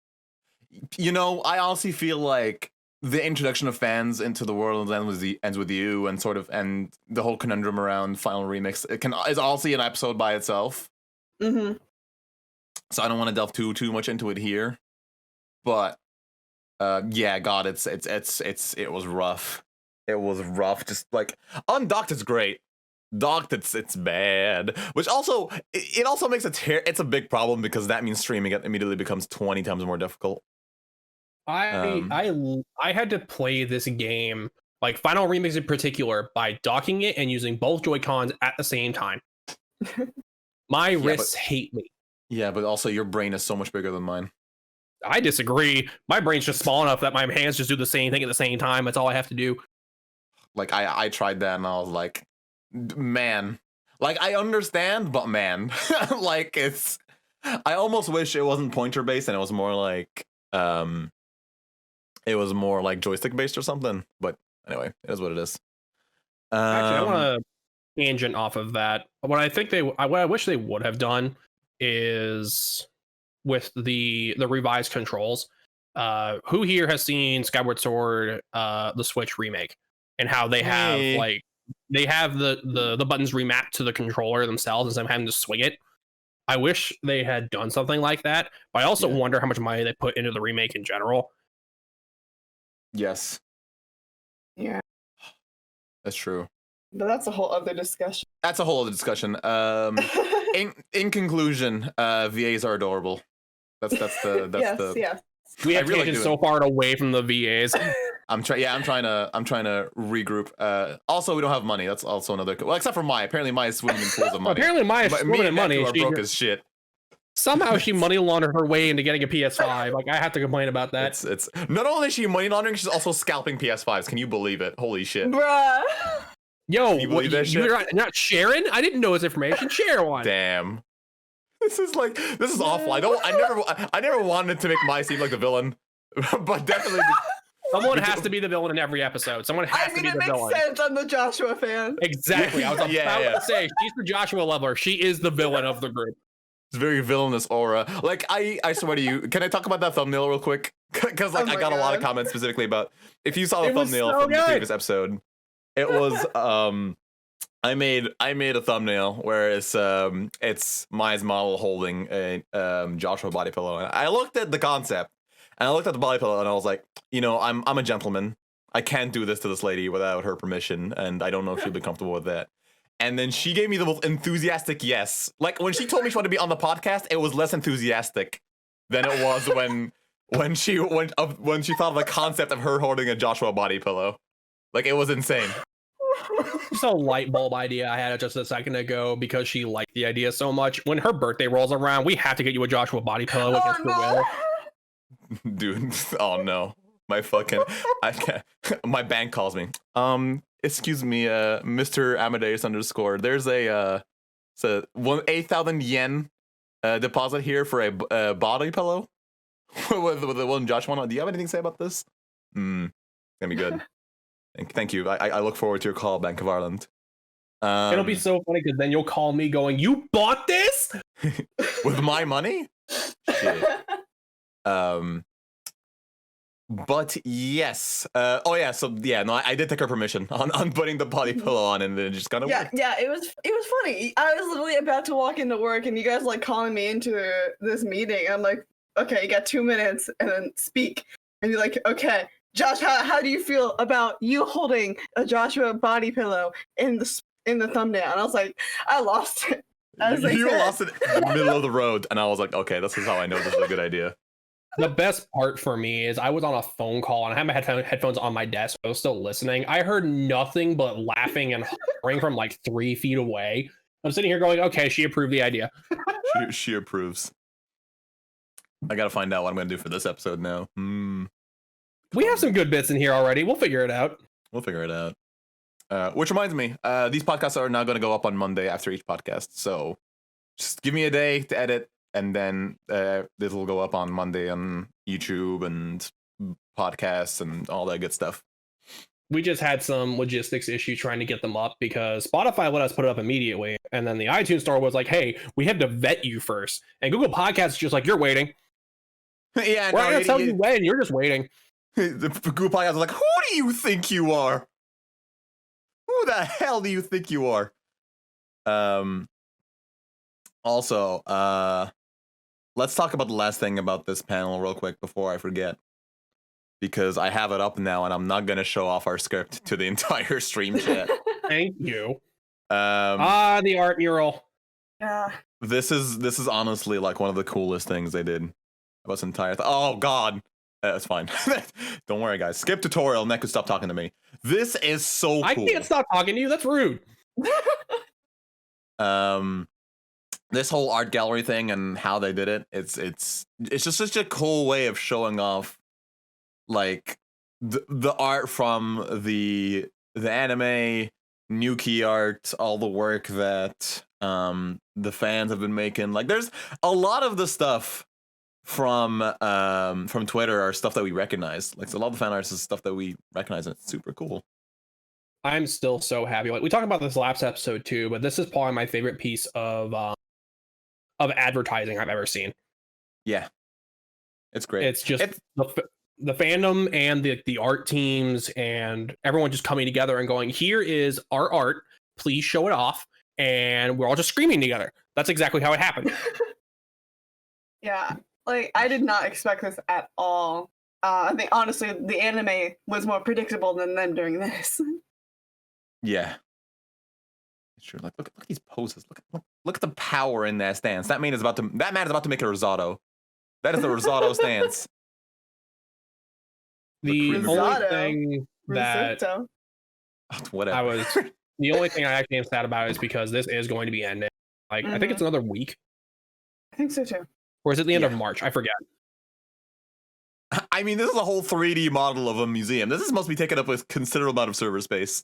[SPEAKER 1] You know, I honestly feel like the introduction of fans into the world ends with you, and the whole conundrum around Final Remix is honestly an episode by itself.
[SPEAKER 3] Mm-hmm.
[SPEAKER 1] So I don't want to delve too much into it here, but yeah, God, it was rough. It was rough. Just like undocked, it's great. Docked, it's bad. Which also it also makes it's a big problem because that means streaming it immediately becomes 20 times more difficult.
[SPEAKER 2] I had to play this game, like Final Remix in particular, by docking it and using both Joy-Cons at the same time. My wrists hate me.
[SPEAKER 1] Yeah, but also your brain is so much bigger than mine.
[SPEAKER 2] I disagree. My brain's just small enough that my hands just do the same thing at the same time. That's all I have to do.
[SPEAKER 1] Like I tried that and I was like, man, like I understand, but man, like I almost wish it wasn't pointer based and it was more like joystick based or something. But anyway, it is what it is.
[SPEAKER 2] Actually, I want to tangent off of that. What I wish they would have done is with the revised controls. Who here has seen Skyward Sword, the Switch remake, and how they have the buttons remapped to the controller themselves instead of having to swing it? I wish they had done something like that, but I also wonder how much money they put into the remake in general.
[SPEAKER 1] Yes.
[SPEAKER 3] Yeah.
[SPEAKER 1] That's true.
[SPEAKER 3] But that's a whole other discussion.
[SPEAKER 1] In conclusion, VAs are adorable. That's
[SPEAKER 3] yes.
[SPEAKER 2] We have taken so far away from the VAs.
[SPEAKER 1] I'm trying to regroup. Also, we don't have money. That's also another. Well, except for Maya. Apparently, Maya's swimming in pools of money.
[SPEAKER 2] Apparently, Maya's swimming in money.
[SPEAKER 1] Are broke as shit.
[SPEAKER 2] Somehow she money laundered her way into getting a PS5. Like, I have to complain about that.
[SPEAKER 1] It's not only is she money laundering, she's also scalping PS5s. Can you believe it? Holy shit.
[SPEAKER 3] Bruh.
[SPEAKER 2] Yo,
[SPEAKER 1] you're
[SPEAKER 2] not sharing? I didn't know this information. Share one.
[SPEAKER 1] Damn. This is awful. I never wanted to make Maya seem like the villain, but definitely.
[SPEAKER 2] Someone has to be the villain in every episode. Someone has to be the villain.
[SPEAKER 3] It makes sense. I'm the Joshua fan.
[SPEAKER 2] Exactly. I was about to say, she's the Joshua leveler. She is the villain of the group.
[SPEAKER 1] It's very villainous aura. Like I swear to you, can I talk about that thumbnail real quick? Because like I got a lot of comments specifically about if you saw the thumbnail from the previous episode. It was I made a thumbnail where it's Maya's model holding a Joshua body pillow, and I looked at the concept and I looked at the body pillow and I was like, you know, I'm a gentleman. I can't do this to this lady without her permission, and I don't know if she'll be comfortable with that. And then she gave me the most enthusiastic yes. Like when she told me she wanted to be on the podcast, it was less enthusiastic than it was when she thought of the concept of her holding a Joshua body pillow. Like it was insane.
[SPEAKER 2] Just a light bulb idea I had just a second ago because she liked the idea so much. When her birthday rolls around, we have to get you a Joshua body pillow against her will.
[SPEAKER 1] Dude, oh no. My bank calls me. Excuse me, Mr. Amadeus _ there's a 8,000 yen deposit here for a body pillow with the one Josh one. Do you have anything to say about this? Gonna be good. Thank you. I look forward to your call, Bank of Ireland.
[SPEAKER 2] It'll be so funny because then you'll call me going, "You bought this
[SPEAKER 1] with my money?" Shit. But yes. I did take her permission on putting the body pillow on, and then it just kind of worked.
[SPEAKER 3] Yeah, it was funny. I was literally about to walk into work and you guys like calling me into this meeting. I'm like, okay, you got 2 minutes and then speak. And you're like, okay, Josh, how do you feel about you holding a Joshua body pillow in the thumbnail? And I was like, I lost it. As they
[SPEAKER 1] You
[SPEAKER 3] said.
[SPEAKER 1] lost it in the middle of the road, and I was like, okay, this is how I know this is a good idea.
[SPEAKER 2] The best part for me is I was on a phone call and I had my headphones on my desk. I was still listening. I heard nothing but laughing and hollering from like 3 feet away. I'm sitting here going, okay, she approved the idea.
[SPEAKER 1] She approves. I gotta find out what I'm gonna do for this episode now.
[SPEAKER 2] We have some good bits in here already. We'll figure it out.
[SPEAKER 1] We'll figure it out. Which reminds me, these podcasts are now going to go up on Monday after each podcast. So just give me a day to edit, and then this will go up on Monday on YouTube and podcasts and all that good stuff.
[SPEAKER 2] We just had some logistics issues trying to get them up because Spotify let us put it up immediately. And then the iTunes store was like, hey, we have to vet you first. And Google Podcasts is just like, you're waiting.
[SPEAKER 1] Yeah,
[SPEAKER 2] we're going to tell you when, you're just waiting.
[SPEAKER 1] The Google Podcast is like, who do you think you are? Who the hell do you think you are? Also, let's talk about the last thing about this panel real quick before I forget. Because I have it up now and I'm not going to show off our script to the entire stream chat.
[SPEAKER 2] Thank you. The art mural.
[SPEAKER 3] Yeah.
[SPEAKER 1] This is honestly like one of the coolest things they did about this entire oh god. It's fine. Don't worry, guys. Skip tutorial. Neku, stop talking to me. This is so cool.
[SPEAKER 2] I can't stop talking to you. That's rude.
[SPEAKER 1] This whole art gallery thing and how they did it. It's just such a cool way of showing off, like the art from the anime, new key art, all the work that the fans have been making. Like, there's a lot of the stuff from Twitter are stuff that we recognize. Like, so a lot of the fan art is stuff that we recognize, and it's super cool.
[SPEAKER 2] I'm still so happy. Like, we talked about this last episode too, but this is probably my favorite piece of advertising I've ever seen.
[SPEAKER 1] Yeah, it's great.
[SPEAKER 2] It's just the fandom and the art teams and everyone just coming together and going, here is our art, please show it off, and we're all just screaming together. That's exactly how it happened.
[SPEAKER 3] Yeah. Like, I did not expect this at all. I think, honestly, the anime was more predictable than them doing this.
[SPEAKER 1] Yeah. Sure. Like, look at these poses. Look at the power in that stance. That man is about to make a risotto. That is the risotto stance.
[SPEAKER 2] The
[SPEAKER 3] Risotto.
[SPEAKER 2] only thing that
[SPEAKER 3] Risotto.
[SPEAKER 1] Whatever.
[SPEAKER 2] the only thing I actually am sad about is because this is going to be ending. Like, I think it's another week.
[SPEAKER 3] I think so too.
[SPEAKER 2] Or is it the end of March? I forget.
[SPEAKER 1] I mean, this is a whole 3D model of a museum. This must be taking up a considerable amount of server space.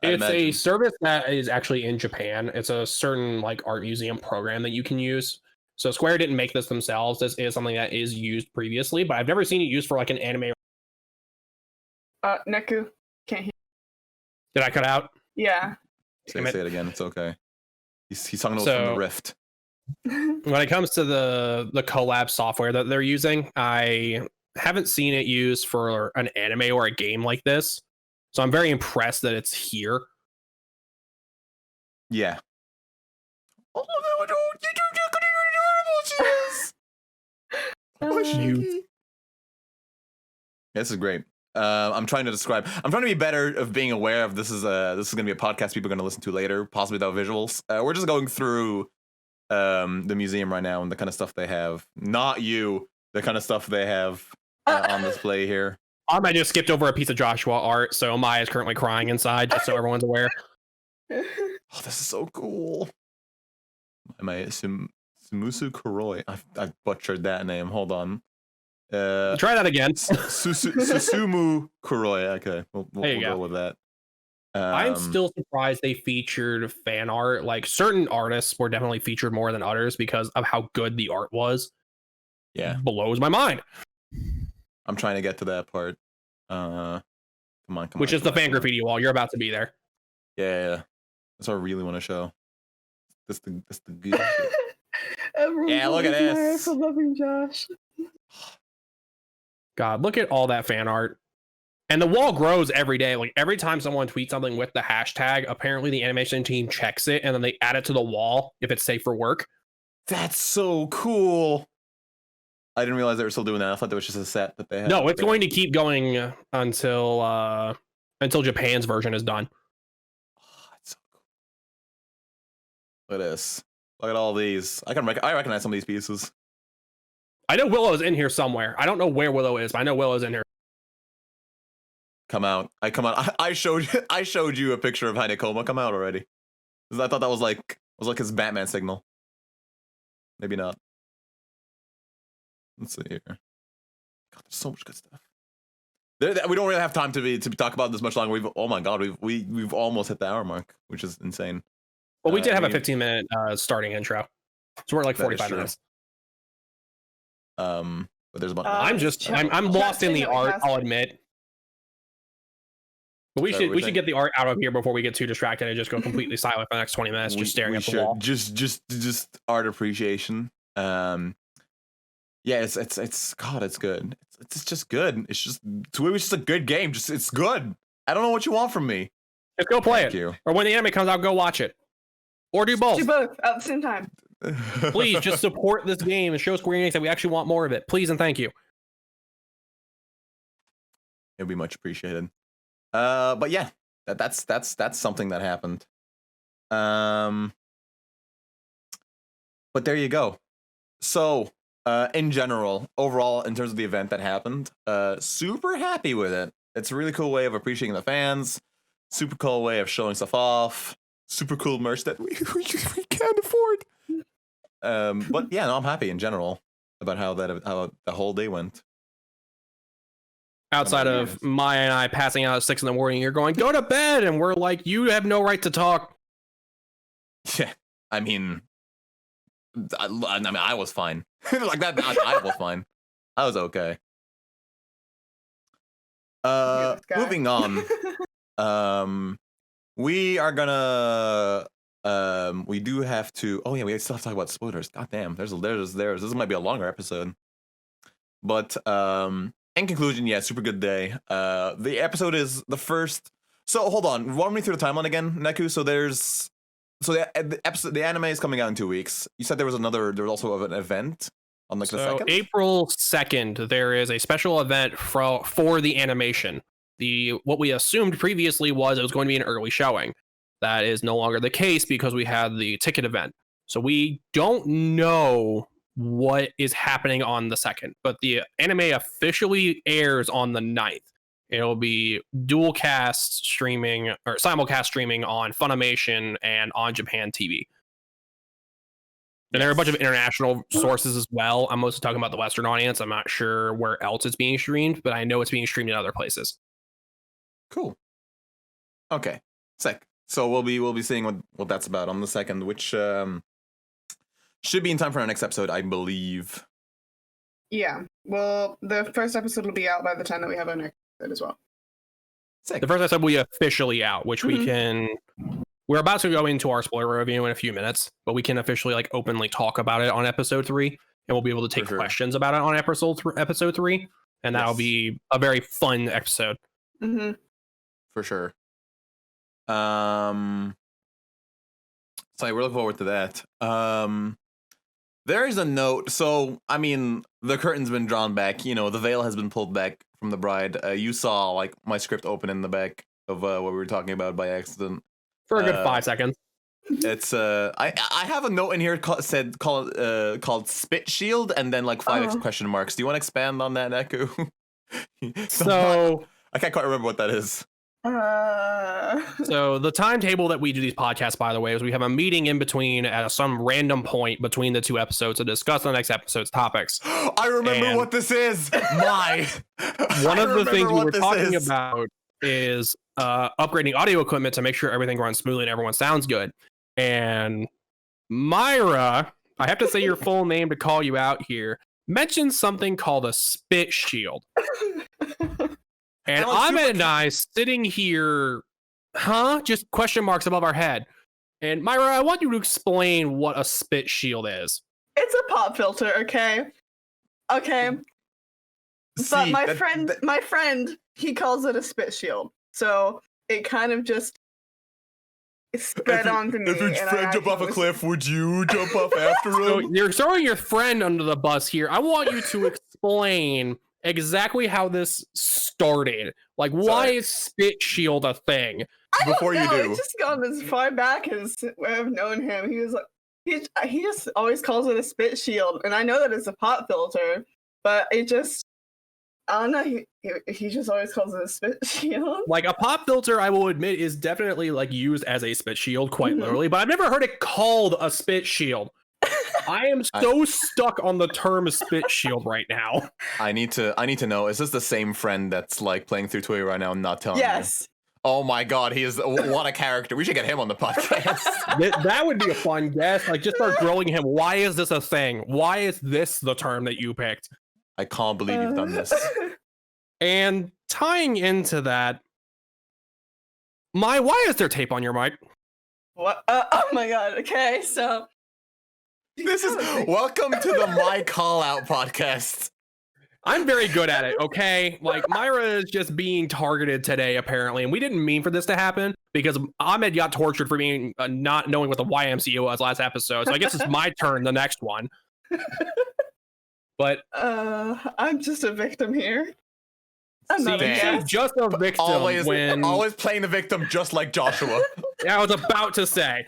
[SPEAKER 2] It's a service that is actually in Japan. It's a certain like art museum program that you can use. So Square didn't make this themselves. This is something that is used previously, but I've never seen it used for like an anime.
[SPEAKER 3] Neku, can't hear.
[SPEAKER 2] Did I cut out?
[SPEAKER 3] Yeah.
[SPEAKER 1] Say it again. It's okay. He's talking about from the Rift.
[SPEAKER 2] When it comes to the collab software that they're using, I haven't seen it used for an anime or a game like this. So I'm very impressed that it's here.
[SPEAKER 1] Yeah. This is great. I'm trying to be better of being aware of this is going to be a podcast people are going to listen to later, possibly without visuals. We're just going through the museum right now and the kind of stuff they have. Not you, the kind of stuff they have on display here.
[SPEAKER 2] I just skipped over a piece of Joshua art, so Maya is currently crying inside, just so everyone's aware.
[SPEAKER 1] Oh, this is so cool. Sumusu Kuroi. I butchered that name. Hold on.
[SPEAKER 2] Try that again.
[SPEAKER 1] Susumu Kuroi. Okay, we'll go with that.
[SPEAKER 2] I'm still surprised they featured fan art. Like, certain artists were definitely featured more than others because of how good the art was.
[SPEAKER 1] Yeah,
[SPEAKER 2] blows my mind.
[SPEAKER 1] I'm trying to get to that part. Come on.
[SPEAKER 2] Which is the fan graffiti wall. You're about to be there.
[SPEAKER 1] Yeah. That's what I really want to show. That's the good shit.
[SPEAKER 3] Yeah,
[SPEAKER 1] look at this.
[SPEAKER 3] For loving Josh.
[SPEAKER 2] God, look at all that fan art. And the wall grows every day. Like, every time someone tweets something with the hashtag, apparently the animation team checks it and then they add it to the wall if it's safe for work.
[SPEAKER 1] That's so cool. I didn't realize they were still doing that. I thought that was just a set that they had.
[SPEAKER 2] No, it's going to keep going until Japan's version is done.
[SPEAKER 1] Oh, it's so cool. Look at this. Look at all these. I recognize some of these pieces.
[SPEAKER 2] I know Willow's in here somewhere. I don't know where Willow is, but I know Willow's in here.
[SPEAKER 1] Come out. I showed you a picture of Hanekoma come out already. I thought that was like his Batman signal. Maybe not. Let's see here. God, there's so much good stuff. We don't really have time to talk about this much longer. Oh my god, we've almost hit the hour mark, which is insane.
[SPEAKER 2] Well, we did have a 15-minute starting intro, so we're like 45 minutes.
[SPEAKER 1] But there's a bunch.
[SPEAKER 2] I'm lost in the art, I'll admit. But we should get the art out of here before we get too distracted and just go completely silent for the next 20 minutes, just staring at the wall.
[SPEAKER 1] Just art appreciation. Yeah, it's God, it's good. It's just good. It's just TWEWY's just a good game. It's good. I don't know what you want from me.
[SPEAKER 2] Just go play it.
[SPEAKER 1] You.
[SPEAKER 2] Or when the anime comes out, go watch it. Or do both.
[SPEAKER 3] Do both at the same time.
[SPEAKER 2] Please just support this game and show Square Enix that we actually want more of it. Please and thank you.
[SPEAKER 1] It'd be much appreciated. But yeah, that's something that happened. But there you go. So, in general, overall, in terms of the event that happened, super happy with it. It's a really cool way of appreciating the fans. Super cool way of showing stuff off. Super cool merch that we can't afford. But yeah, no, I'm happy in general about how the whole day went.
[SPEAKER 2] Outside of Maya and I passing out at 6 in the morning, you're going, go to bed, and we're like, you have no right to talk.
[SPEAKER 1] Yeah, I mean, I was fine. Like that, I was fine. I was okay. Moving on. We are gonna. We do have to. Oh yeah, we still have to talk about spoilers. God damn, there's. This might be a longer episode. But in conclusion, yeah, super good day. The episode is the first. So hold on, run me through the timeline again, Neku. So the anime is coming out in 2 weeks. You said there was also an event on like the 2nd.
[SPEAKER 2] April 2nd, there is a special event for the animation. What we assumed previously was it was going to be an early showing. That is no longer the case because we had the ticket event. So we don't know what is happening on the 2nd, but the anime officially airs on the 9th. It'll be dual cast streaming or simulcast streaming on Funimation and on Japan TV. And there are a bunch of international sources as well. I'm mostly talking about the Western audience. I'm not sure where else it's being streamed, but I know it's being streamed in other places.
[SPEAKER 1] Cool. Okay. Sick. So we'll be seeing what that's about on the 2nd, which should be in time for our next episode, I believe.
[SPEAKER 3] Yeah. Well, the first episode will be out by the time that we have our next episode as well.
[SPEAKER 2] Sick. The first episode will be officially out, which we're about to go into our spoiler review in a few minutes, but we can officially like openly talk about it on episode 3, and we'll be able to take questions about it on episode 3, and that'll be a very fun episode.
[SPEAKER 3] Mm-hmm.
[SPEAKER 1] For sure. So we're looking forward to that. There is a note. So, I mean, the curtain's been drawn back. You know, the veil has been pulled back from the bride. You saw like my script open in the back of what we were talking about by accident
[SPEAKER 2] for a good 5 seconds.
[SPEAKER 1] It's I have a note in here called spit shield and then like 5 question marks. Do you want to expand on that, Neku?
[SPEAKER 2] So
[SPEAKER 1] I can't quite remember what that is.
[SPEAKER 2] So the timetable that we do these podcasts, by the way, is we have a meeting in between at some random point between the 2 episodes to discuss the next episode's topics.
[SPEAKER 1] I remember what this is.
[SPEAKER 2] One of the things we were talking about is upgrading audio equipment to make sure everything runs smoothly and everyone sounds good. And Myra, I have to say your full name to call you out here, mentioned something called a spit shield. And Ahmed and I sitting here, just question marks above our head. And Myra, I want you to explain what a spit shield is.
[SPEAKER 3] It's a pop filter, okay? Okay. But my friend, he calls it a spit shield. So it kind of just sped onto me.
[SPEAKER 1] If your
[SPEAKER 3] and I
[SPEAKER 1] friend jump off a
[SPEAKER 3] actually
[SPEAKER 1] cliff, would you jump off after
[SPEAKER 2] So
[SPEAKER 1] him?
[SPEAKER 2] you're throwing your friend under the bus here. I want you to explain exactly how this started. Like, why
[SPEAKER 1] Sorry.
[SPEAKER 2] is Spit Shield a thing?
[SPEAKER 1] Before you do,
[SPEAKER 3] It's just gone as far back as I've known him. He was like, he just always calls it a spit shield, and I know that it's a pop filter, but it just, I don't know. He just always calls it a spit shield.
[SPEAKER 2] Like, a pop filter, I will admit, is definitely like used as a spit shield, quite
[SPEAKER 3] Mhm.
[SPEAKER 2] literally, but I've never heard it called a spit shield. I am so stuck on the term spit shield right now.
[SPEAKER 1] I need to know, is this the same friend that's like playing through TWEWY right now and not telling me?
[SPEAKER 3] Yes.
[SPEAKER 1] Oh my god, he is what a character. We should get him on the podcast.
[SPEAKER 2] That would be a fun guess. Like, just start grilling him. Why is this a thing? Why is this the term that you picked?
[SPEAKER 1] I can't believe you've done this.
[SPEAKER 2] And tying into that, why is there tape on your mic?
[SPEAKER 3] What? Oh my god. Okay, so
[SPEAKER 1] This is welcome to the My Call Out podcast.
[SPEAKER 2] I'm very good at it, okay? Like, Myra is just being targeted today, apparently, and we didn't mean for this to happen because Ahmed got tortured for being not knowing what the YMCA was last episode. So I guess it's my turn, the next one. But
[SPEAKER 3] I'm just a victim here. I'm not a
[SPEAKER 1] Damn.
[SPEAKER 2] she's
[SPEAKER 3] guest.
[SPEAKER 2] just a victim
[SPEAKER 1] Always playing the victim just like Joshua.
[SPEAKER 2] I was about to say.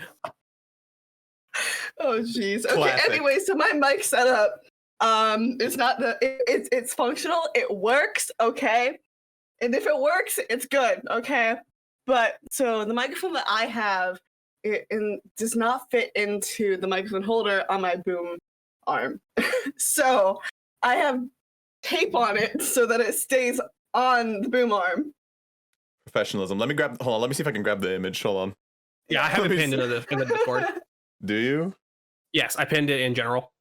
[SPEAKER 3] Oh jeez. Okay.
[SPEAKER 1] Classic.
[SPEAKER 3] Anyway, so my mic setup, it's not it's functional. It works. Okay, and if it works, it's good. Okay, but so the microphone that I have, it does not fit into the microphone holder on my boom arm. So I have tape on it so that it stays on the boom arm.
[SPEAKER 1] Professionalism. Hold on, let me see if I can grab the image. Hold on.
[SPEAKER 2] Yeah, I have it pinned in the Discord.
[SPEAKER 1] Do you?
[SPEAKER 2] Yes, I pinned it in general.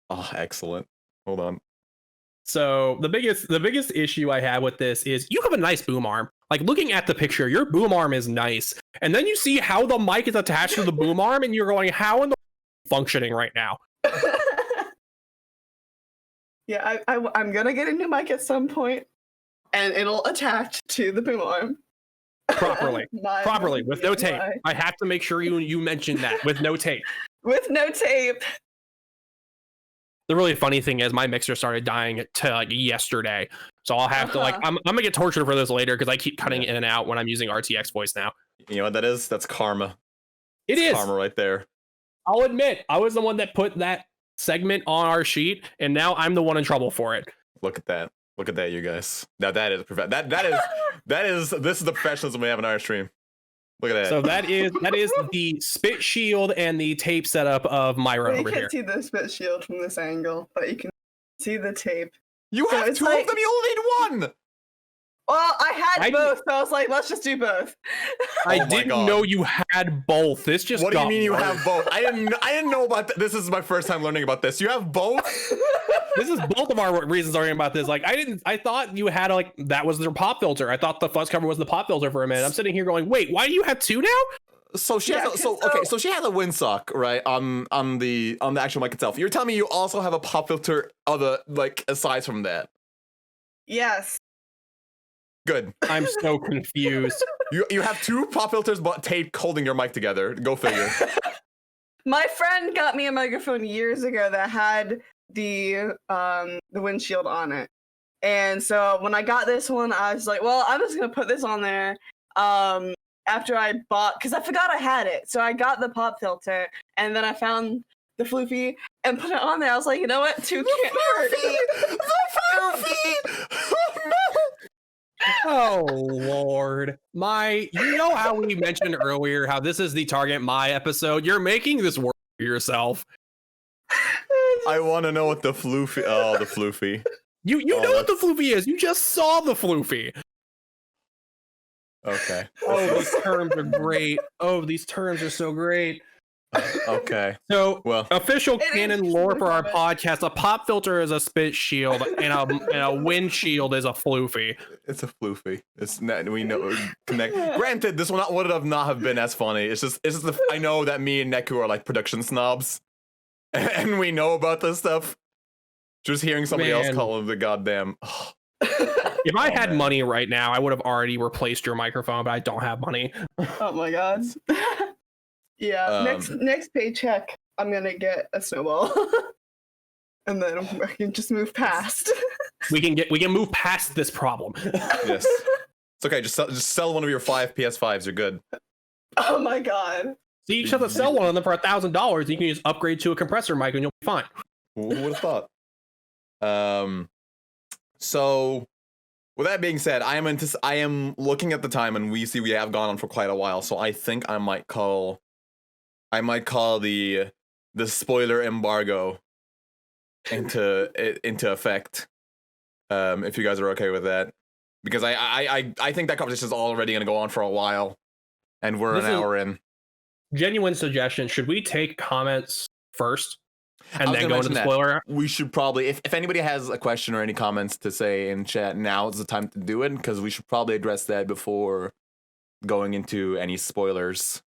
[SPEAKER 1] Oh, excellent. Hold on.
[SPEAKER 2] So the biggest issue I have with this is you have a nice boom arm. Like, looking at the picture, your boom arm is nice. And then you see how the mic is attached to the boom arm and you're going, how in the functioning right now?
[SPEAKER 3] Yeah, I'm gonna get a new mic at some point, and it'll attach to the boom arm.
[SPEAKER 2] Properly. Properly, with no tape.
[SPEAKER 3] Why.
[SPEAKER 2] I have to make sure you mention that, with no tape.
[SPEAKER 3] With no tape.
[SPEAKER 2] The really funny thing is my mixer started dying to like yesterday. So I'll have to I'm gonna get tortured for this later because I keep cutting in and out when I'm using RTX voice now.
[SPEAKER 1] You know what that is? That's karma.
[SPEAKER 2] It is.
[SPEAKER 1] Karma right there.
[SPEAKER 2] I'll admit, I was the one that put that segment on our sheet, and now I'm the one in trouble for it.
[SPEAKER 1] Look at that. Look at that, you guys. Now that is this is the professionalism we have in our stream. Look at that.
[SPEAKER 2] So that is the spit shield and the tape setup of Myra
[SPEAKER 3] You
[SPEAKER 2] over here.
[SPEAKER 3] can't see the spit shield from this angle, but you can see the tape.
[SPEAKER 1] You
[SPEAKER 3] So
[SPEAKER 1] have
[SPEAKER 3] it's
[SPEAKER 1] two of
[SPEAKER 3] like-
[SPEAKER 1] them. You only need one.
[SPEAKER 3] Well, I had
[SPEAKER 2] I-
[SPEAKER 3] both, so I was like, let's just do both.
[SPEAKER 2] I
[SPEAKER 1] Oh my
[SPEAKER 2] didn't
[SPEAKER 1] God.
[SPEAKER 2] know you had both. This just
[SPEAKER 1] What do you
[SPEAKER 2] got
[SPEAKER 1] mean you
[SPEAKER 2] worse.
[SPEAKER 1] have both? I didn't know about this. Is my first time learning about this. You have both?
[SPEAKER 2] This is both of our reasons learning about this. Like, I thought you had like that was their pop filter. I thought the fuzz cover was the pop filter for a minute. I'm sitting here going, wait, why do you have two now?
[SPEAKER 1] So she
[SPEAKER 3] Yeah,
[SPEAKER 1] has so she has a windsock, right? On the actual mic itself. You're telling me you also have a pop filter other like aside from that.
[SPEAKER 3] Yes.
[SPEAKER 1] Good.
[SPEAKER 2] I'm so confused.
[SPEAKER 1] You have two pop filters but taped holding your mic together. Go figure.
[SPEAKER 3] My friend got me a microphone years ago that had the windshield on it. And so when I got this one, I was like, well, I'm just gonna put this on there. After I bought, because I forgot I had it. So I got the pop filter, and then I found the floofy and put it on there. I was like, you know what? Two can't hurt.
[SPEAKER 1] The floofy!
[SPEAKER 2] Oh Lord. You know how we mentioned earlier how this is the Target My episode? You're making this work for yourself.
[SPEAKER 1] I want to know what the floofy. Oh, the floofy.
[SPEAKER 2] You know what the floofy is. You just saw the floofy.
[SPEAKER 1] Okay.
[SPEAKER 2] Oh, these terms are great. Oh, these terms are so great.
[SPEAKER 1] Okay.
[SPEAKER 2] So,
[SPEAKER 1] Well,
[SPEAKER 2] official
[SPEAKER 3] It
[SPEAKER 2] canon
[SPEAKER 3] is
[SPEAKER 2] lore for our
[SPEAKER 3] stupid.
[SPEAKER 2] podcast: a pop filter is a spit shield, and a windshield is a floofy.
[SPEAKER 1] it's a floofy. It's not, we know connect. Granted, this one would not have been as funny. It's just I know that me and Neku are like production snobs, and we know about this stuff. Just hearing somebody else
[SPEAKER 2] Man.
[SPEAKER 1] call him the goddamn.
[SPEAKER 2] If I had
[SPEAKER 1] man.
[SPEAKER 2] money right now, I would have already replaced your microphone, but I don't have money.
[SPEAKER 3] Oh my god. Yeah. Next paycheck, I'm gonna get a snowball, and then I can just move past.
[SPEAKER 2] We can move past this problem.
[SPEAKER 1] Yes. It's okay. Just sell one of your 5 PS5s. You're good.
[SPEAKER 3] Oh my god.
[SPEAKER 2] So you just have to sell one of them for $1,000. You can just upgrade to a compressor mic and you'll be fine.
[SPEAKER 1] Who would have thought? So with that being said, I am looking at the time, and we have gone on for quite a while. So I think I might call the spoiler embargo into effect. If you guys are okay with that, because I think that conversation is already going to go on for a while, and we're an hour in.
[SPEAKER 2] Genuine suggestion: should we take comments first and then go into the spoiler?
[SPEAKER 1] We should probably, if anybody has a question or any comments to say in chat, now is the time to do it, because we should probably address that before going into any spoilers.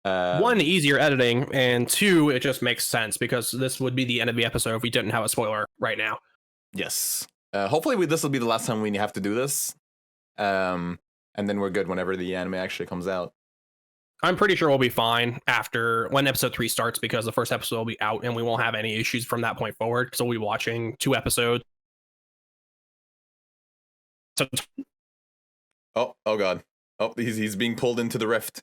[SPEAKER 2] One, easier editing, and two, it just makes sense because this would be the end of the episode if we didn't have a spoiler right now.
[SPEAKER 1] Yes. Hopefully this will be the last time we have to do this. And then we're good whenever the anime actually comes out.
[SPEAKER 2] I'm pretty sure we'll be fine after when episode 3 starts, because the first episode will be out and we won't have any issues from that point forward, because we'll be watching 2 episodes. So,
[SPEAKER 1] oh god. Oh, he's being pulled into the rift.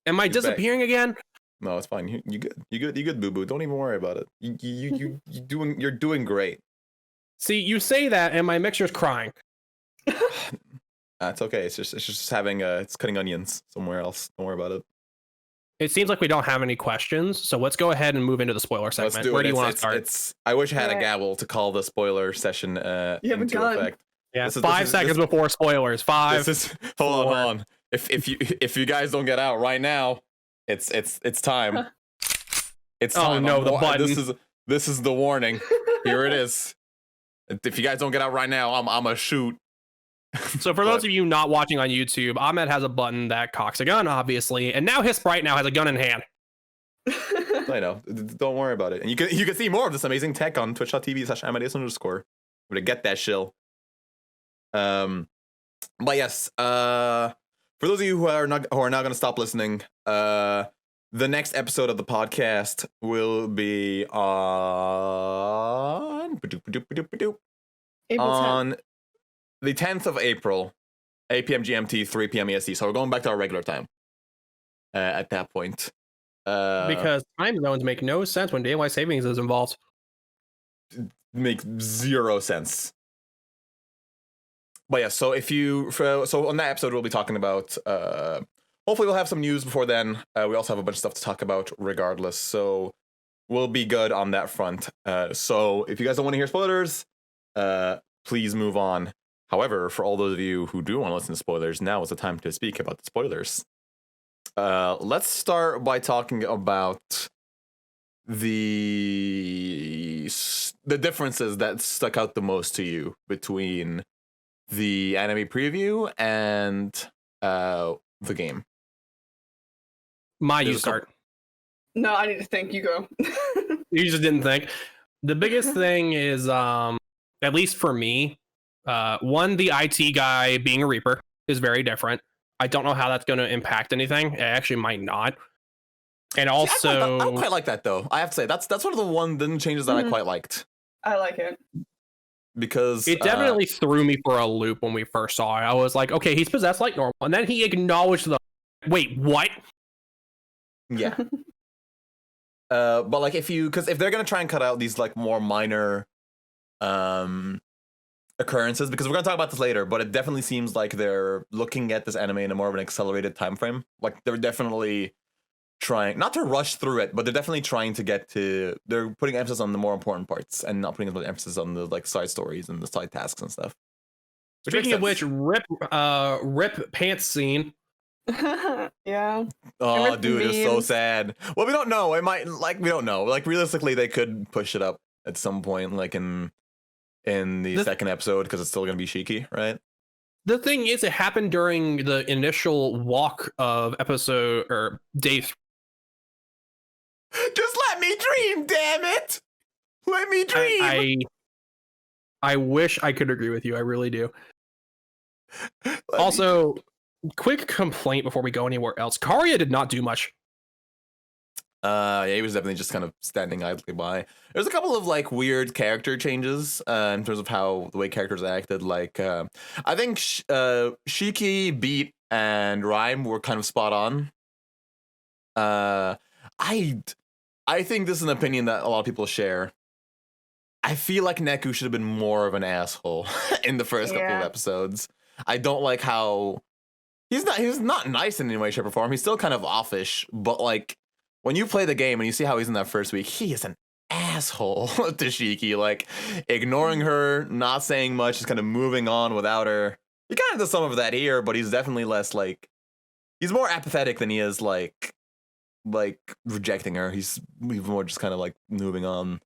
[SPEAKER 2] Am I disappearing again?
[SPEAKER 1] No, it's fine. You good, boo boo. Don't even worry about it. You're doing great.
[SPEAKER 2] See, you say that, and my mixer's crying.
[SPEAKER 1] It's okay. It's just having it's cutting onions somewhere else. Don't worry about it.
[SPEAKER 2] It seems like we don't have any questions, so let's go ahead and move into the spoiler segment.
[SPEAKER 1] Let's do
[SPEAKER 2] Where
[SPEAKER 1] it.
[SPEAKER 2] do you want to start?
[SPEAKER 1] I wish I had a gavel to call the spoiler session into effect.
[SPEAKER 2] Yeah, 5 seconds before spoilers. 5.
[SPEAKER 1] Hold on. If you guys don't get out right now, it's time. It's time.
[SPEAKER 2] Oh no, the button.
[SPEAKER 1] This is the warning. Here it is. If you guys don't get out right now, I'm a shoot.
[SPEAKER 2] So for those of you not watching on YouTube, Ahmed has a button that cocks a gun, obviously, and now his sprite now has a gun in hand.
[SPEAKER 1] I know. Don't worry about it. And you can see more of this amazing tech on twitch.tv/Amadeus_. To get that shill. But yes, for those of you who are not going to stop listening, the next episode of the podcast will be on the 10th of April, 8 p.m. GMT, 3 p.m. EST. So we're going back to our regular time at that point.
[SPEAKER 2] Because time zones make no sense when daylight savings is involved.
[SPEAKER 1] Makes zero sense. But yeah, so so on that episode we'll be talking about hopefully we'll have some news before then. We also have a bunch of stuff to talk about regardless, so we'll be good on that front. So if you guys don't want to hear spoilers, please move on. However, for all those of you who do want to listen to spoilers, now is the time to speak about the spoilers. Let's start by talking about the differences that stuck out the most to you between the anime preview and the game.
[SPEAKER 2] You start.
[SPEAKER 3] No, I need to think. You go.
[SPEAKER 2] You just didn't think. The biggest thing is, at least for me, one, the IT guy being a Reaper is very different. I don't know how that's going to impact anything. It actually might not. And also,
[SPEAKER 1] I quite like that though. I have to say that's one of the changes that I quite liked.
[SPEAKER 3] I like it
[SPEAKER 1] because
[SPEAKER 2] it definitely threw me for a loop when we first saw it. I was like, okay, he's possessed like normal, and then he acknowledged the wait, what?
[SPEAKER 1] Yeah. But like if they're gonna try and cut out these like more minor occurrences, because we're gonna talk about this later, but it definitely seems like they're looking at this anime in a more of an accelerated time frame. Like they're definitely trying not to rush through it, but they're definitely trying to they're putting emphasis on the more important parts and not putting emphasis on the like side stories and the side tasks and stuff.
[SPEAKER 2] Speaking of which, rip pants scene.
[SPEAKER 3] Yeah.
[SPEAKER 1] Oh, dude, it's so sad. Well, we don't know. We don't know. Like realistically, they could push it up at some point, like in the second episode, because it's still gonna be Shiki, right?
[SPEAKER 2] The thing is, it happened during the initial walk of episode or day 3.
[SPEAKER 1] Just let me dream, damn it! Let me dream.
[SPEAKER 2] I wish I could agree with you. I really do. Also, quick complaint before we go anywhere else. Karia did not do much.
[SPEAKER 1] Yeah, he was definitely just kind of standing idly by. There's a couple of like weird character changes in terms of how the way characters acted. Like, I think Shiki, Beat, and Rhyme were kind of spot on. I think this is an opinion that a lot of people share. I feel like Neku should have been more of an asshole in the first couple of episodes. I don't like how he's not nice in any way, shape, or form. He's still kind of offish, but like when you play the game and you see how he's in that first week, he is an asshole to Shiki, like ignoring her, not saying much, just kind of moving on without her. He kind of does some of that here, but he's definitely less like he's more apathetic than he is like rejecting her. He's more just kind of like moving on.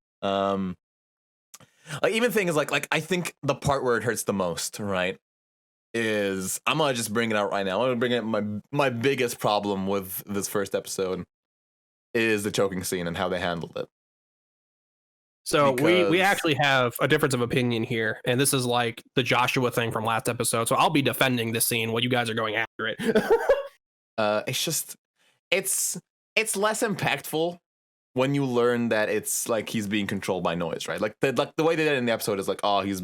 [SPEAKER 1] Like even thing is like I think the part where it hurts the most, right, is I'm gonna just bring it out right now. I'm gonna bring it my biggest problem with this first episode is the choking scene and how they handled it.
[SPEAKER 2] So we actually have a difference of opinion here, and this is like the Joshua thing from last episode. So I'll be defending this scene while you guys are going after it.
[SPEAKER 1] It's just it's less impactful when you learn that it's like he's being controlled by noise, right? Like the way they did it in the episode is like, oh, he's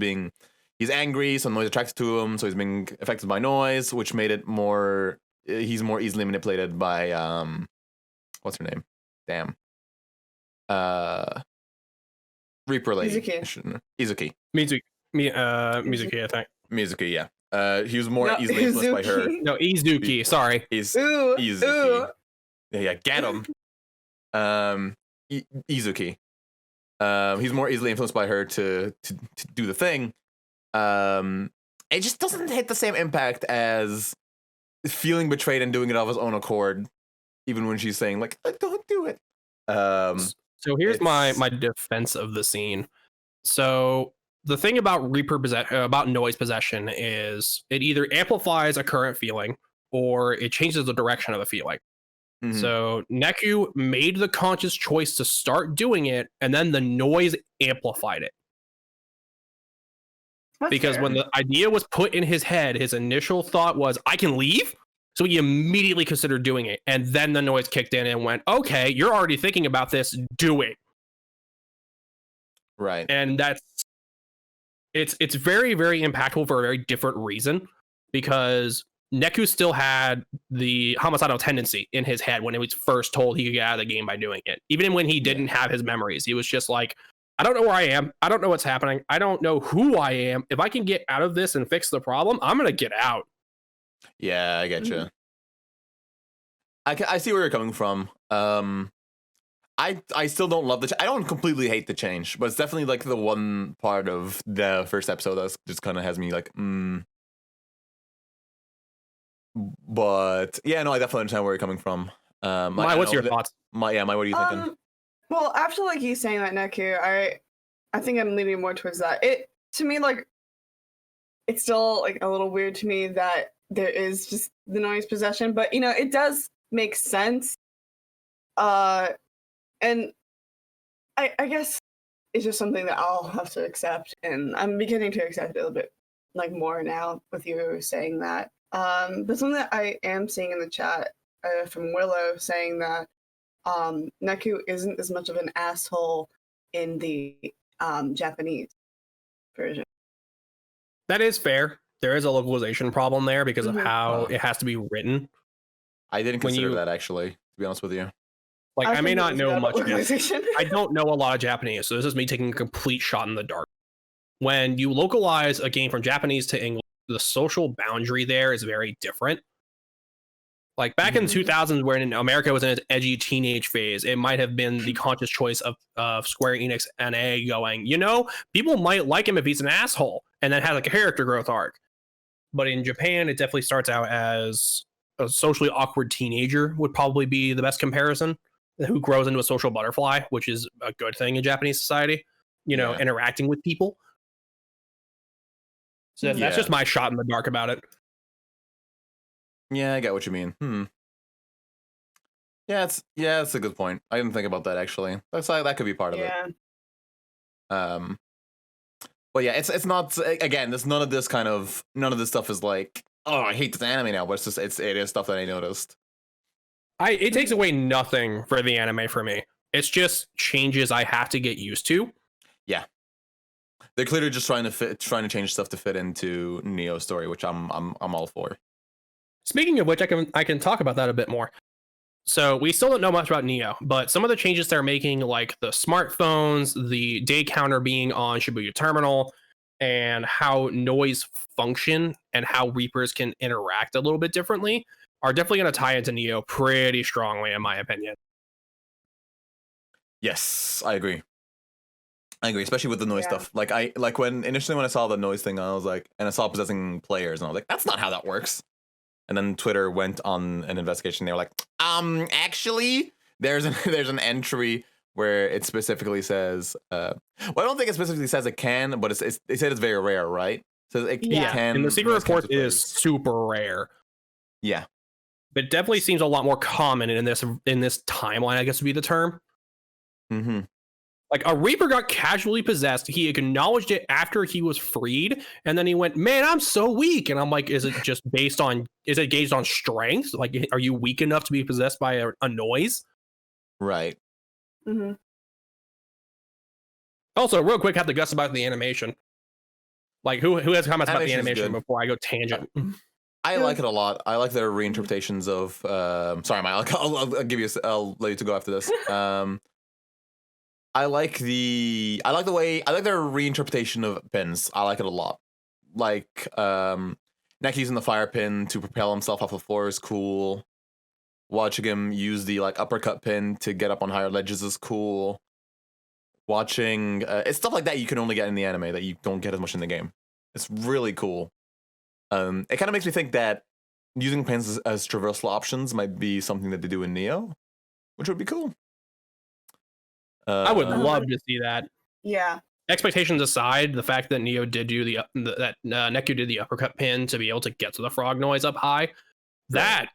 [SPEAKER 1] angry, so noise attracts to him, so he's being affected by noise, which made it more he's more easily manipulated by what's her name? Damn. Reaper Lady. Izuki.
[SPEAKER 2] Mizuki, I think.
[SPEAKER 1] Mizuki, yeah. He was more easily influenced by her.
[SPEAKER 2] No, Izuki, sorry.
[SPEAKER 1] Izuki. Yeah, get him. Izuki. He's more easily influenced by her to do the thing. It just doesn't hit the same impact as feeling betrayed and doing it of his own accord, even when she's saying like, "Don't do it."
[SPEAKER 2] So here's my defense of the scene. So the thing about about noise possession is it either amplifies a current feeling or it changes the direction of a feeling. Mm-hmm. So Neku made the conscious choice to start doing it, and then the noise amplified it. That's because fair. When the idea was put in his head, his initial thought was, I can leave? So he immediately considered doing it. And then the noise kicked in and went, okay, you're already thinking about this, do it.
[SPEAKER 1] Right.
[SPEAKER 2] And it's very, very impactful for a very different reason, because Neku still had the homicidal tendency in his head when he was first told he could get out of the game by doing it. Even when he didn't have his memories, he was just like, I don't know where I am. I don't know what's happening. I don't know who I am. If I can get out of this and fix the problem, I'm going to get out.
[SPEAKER 1] Yeah, I get you. I see where you're coming from. I still don't love I don't completely hate the change, but it's definitely like the one part of the first episode that just kind of has me like, But yeah, no, I definitely understand where you're coming from.
[SPEAKER 2] What's your thoughts?
[SPEAKER 1] What are you thinking?
[SPEAKER 3] Well, after like you saying that, Neku, I think I'm leaning more towards that. It to me like it's still like a little weird to me that there is just the noise possession, but you know, it does make sense. And I guess it's just something that I'll have to accept, and I'm beginning to accept it a little bit like more now with you saying that. But something that I am seeing in the chat from Willow saying that Neku isn't as much of an asshole in the Japanese version.
[SPEAKER 2] That is fair. There is a localization problem there because of how it has to be written.
[SPEAKER 1] I didn't consider that, actually, to be honest with you.
[SPEAKER 2] Like, I may not know much. I don't know a lot of Japanese, so this is me taking a complete shot in the dark. When you localize a game from Japanese to English, the social boundary there is very different. Like back in 2000s, when America was in its edgy teenage phase, it might have been the conscious choice of Square Enix NA going, you know, people might like him if he's an asshole, and then has like a character growth arc. But in Japan, it definitely starts out as a socially awkward teenager would probably be the best comparison, who grows into a social butterfly, which is a good thing in Japanese society, you know, interacting with people. So that's just my shot in the dark about it.
[SPEAKER 1] Yeah, I get what you mean. Yeah, it's a good point. I didn't think about that, actually. That could be part of it. But yeah, it's not, again, none of this stuff is like, oh, I hate this anime now, but it is stuff that I noticed.
[SPEAKER 2] It takes away nothing for the anime for me. It's just changes I have to get used to.
[SPEAKER 1] Yeah, they're clearly just trying to change stuff to fit into Neo's story, which I'm all for.
[SPEAKER 2] Speaking of which, I can talk about that a bit more. So we still don't know much about Neo, but some of the changes they're making, like the smartphones, the day counter being on Shibuya Terminal, and how noise function and how Reapers can interact a little bit differently, are definitely going to tie into Neo pretty strongly, in my opinion.
[SPEAKER 1] Yes, I agree, especially with the noise stuff. Like when initially when I saw the noise thing, I was like, and I saw possessing players, and I was like, that's not how that works. And then Twitter went on an investigation. They were like, actually, there's an entry where it specifically says, well, I don't think it specifically says it can, but they said it's very rare, right? So it can.
[SPEAKER 2] And the secret report is super rare.
[SPEAKER 1] Yeah,
[SPEAKER 2] but it definitely seems a lot more common in this timeline, I guess would be the term.
[SPEAKER 1] Mm-hmm.
[SPEAKER 2] Like a Reaper got casually possessed. He acknowledged it after he was freed, and then he went, "Man, I'm so weak." And I'm like, "Is it just gauged on strength? Like, are you weak enough to be possessed by a noise?"
[SPEAKER 1] Right.
[SPEAKER 3] Mm-hmm.
[SPEAKER 2] Also, real quick, have the guts about the animation. Like, who has comments about the animation
[SPEAKER 1] good.
[SPEAKER 2] before I go tangent?
[SPEAKER 1] I like it a lot. I like their reinterpretations of. Sorry, Mike. I'll give you. I'll let you to go after this. I like their reinterpretation of pins. I like it a lot. Like Neck using the fire pin to propel himself off the floor is cool. Watching him use the like uppercut pin to get up on higher ledges is cool. Watching it's stuff like that you can only get in the anime that you don't get as much in the game. It's really cool. It kind of makes me think that using pins as traversal options might be something that they do in Neo, which would be cool.
[SPEAKER 2] I would love to see that.
[SPEAKER 3] Yeah.
[SPEAKER 2] Expectations aside, the fact that Neo did do that Neku did the uppercut pin to be able to get to the frog noise up high, that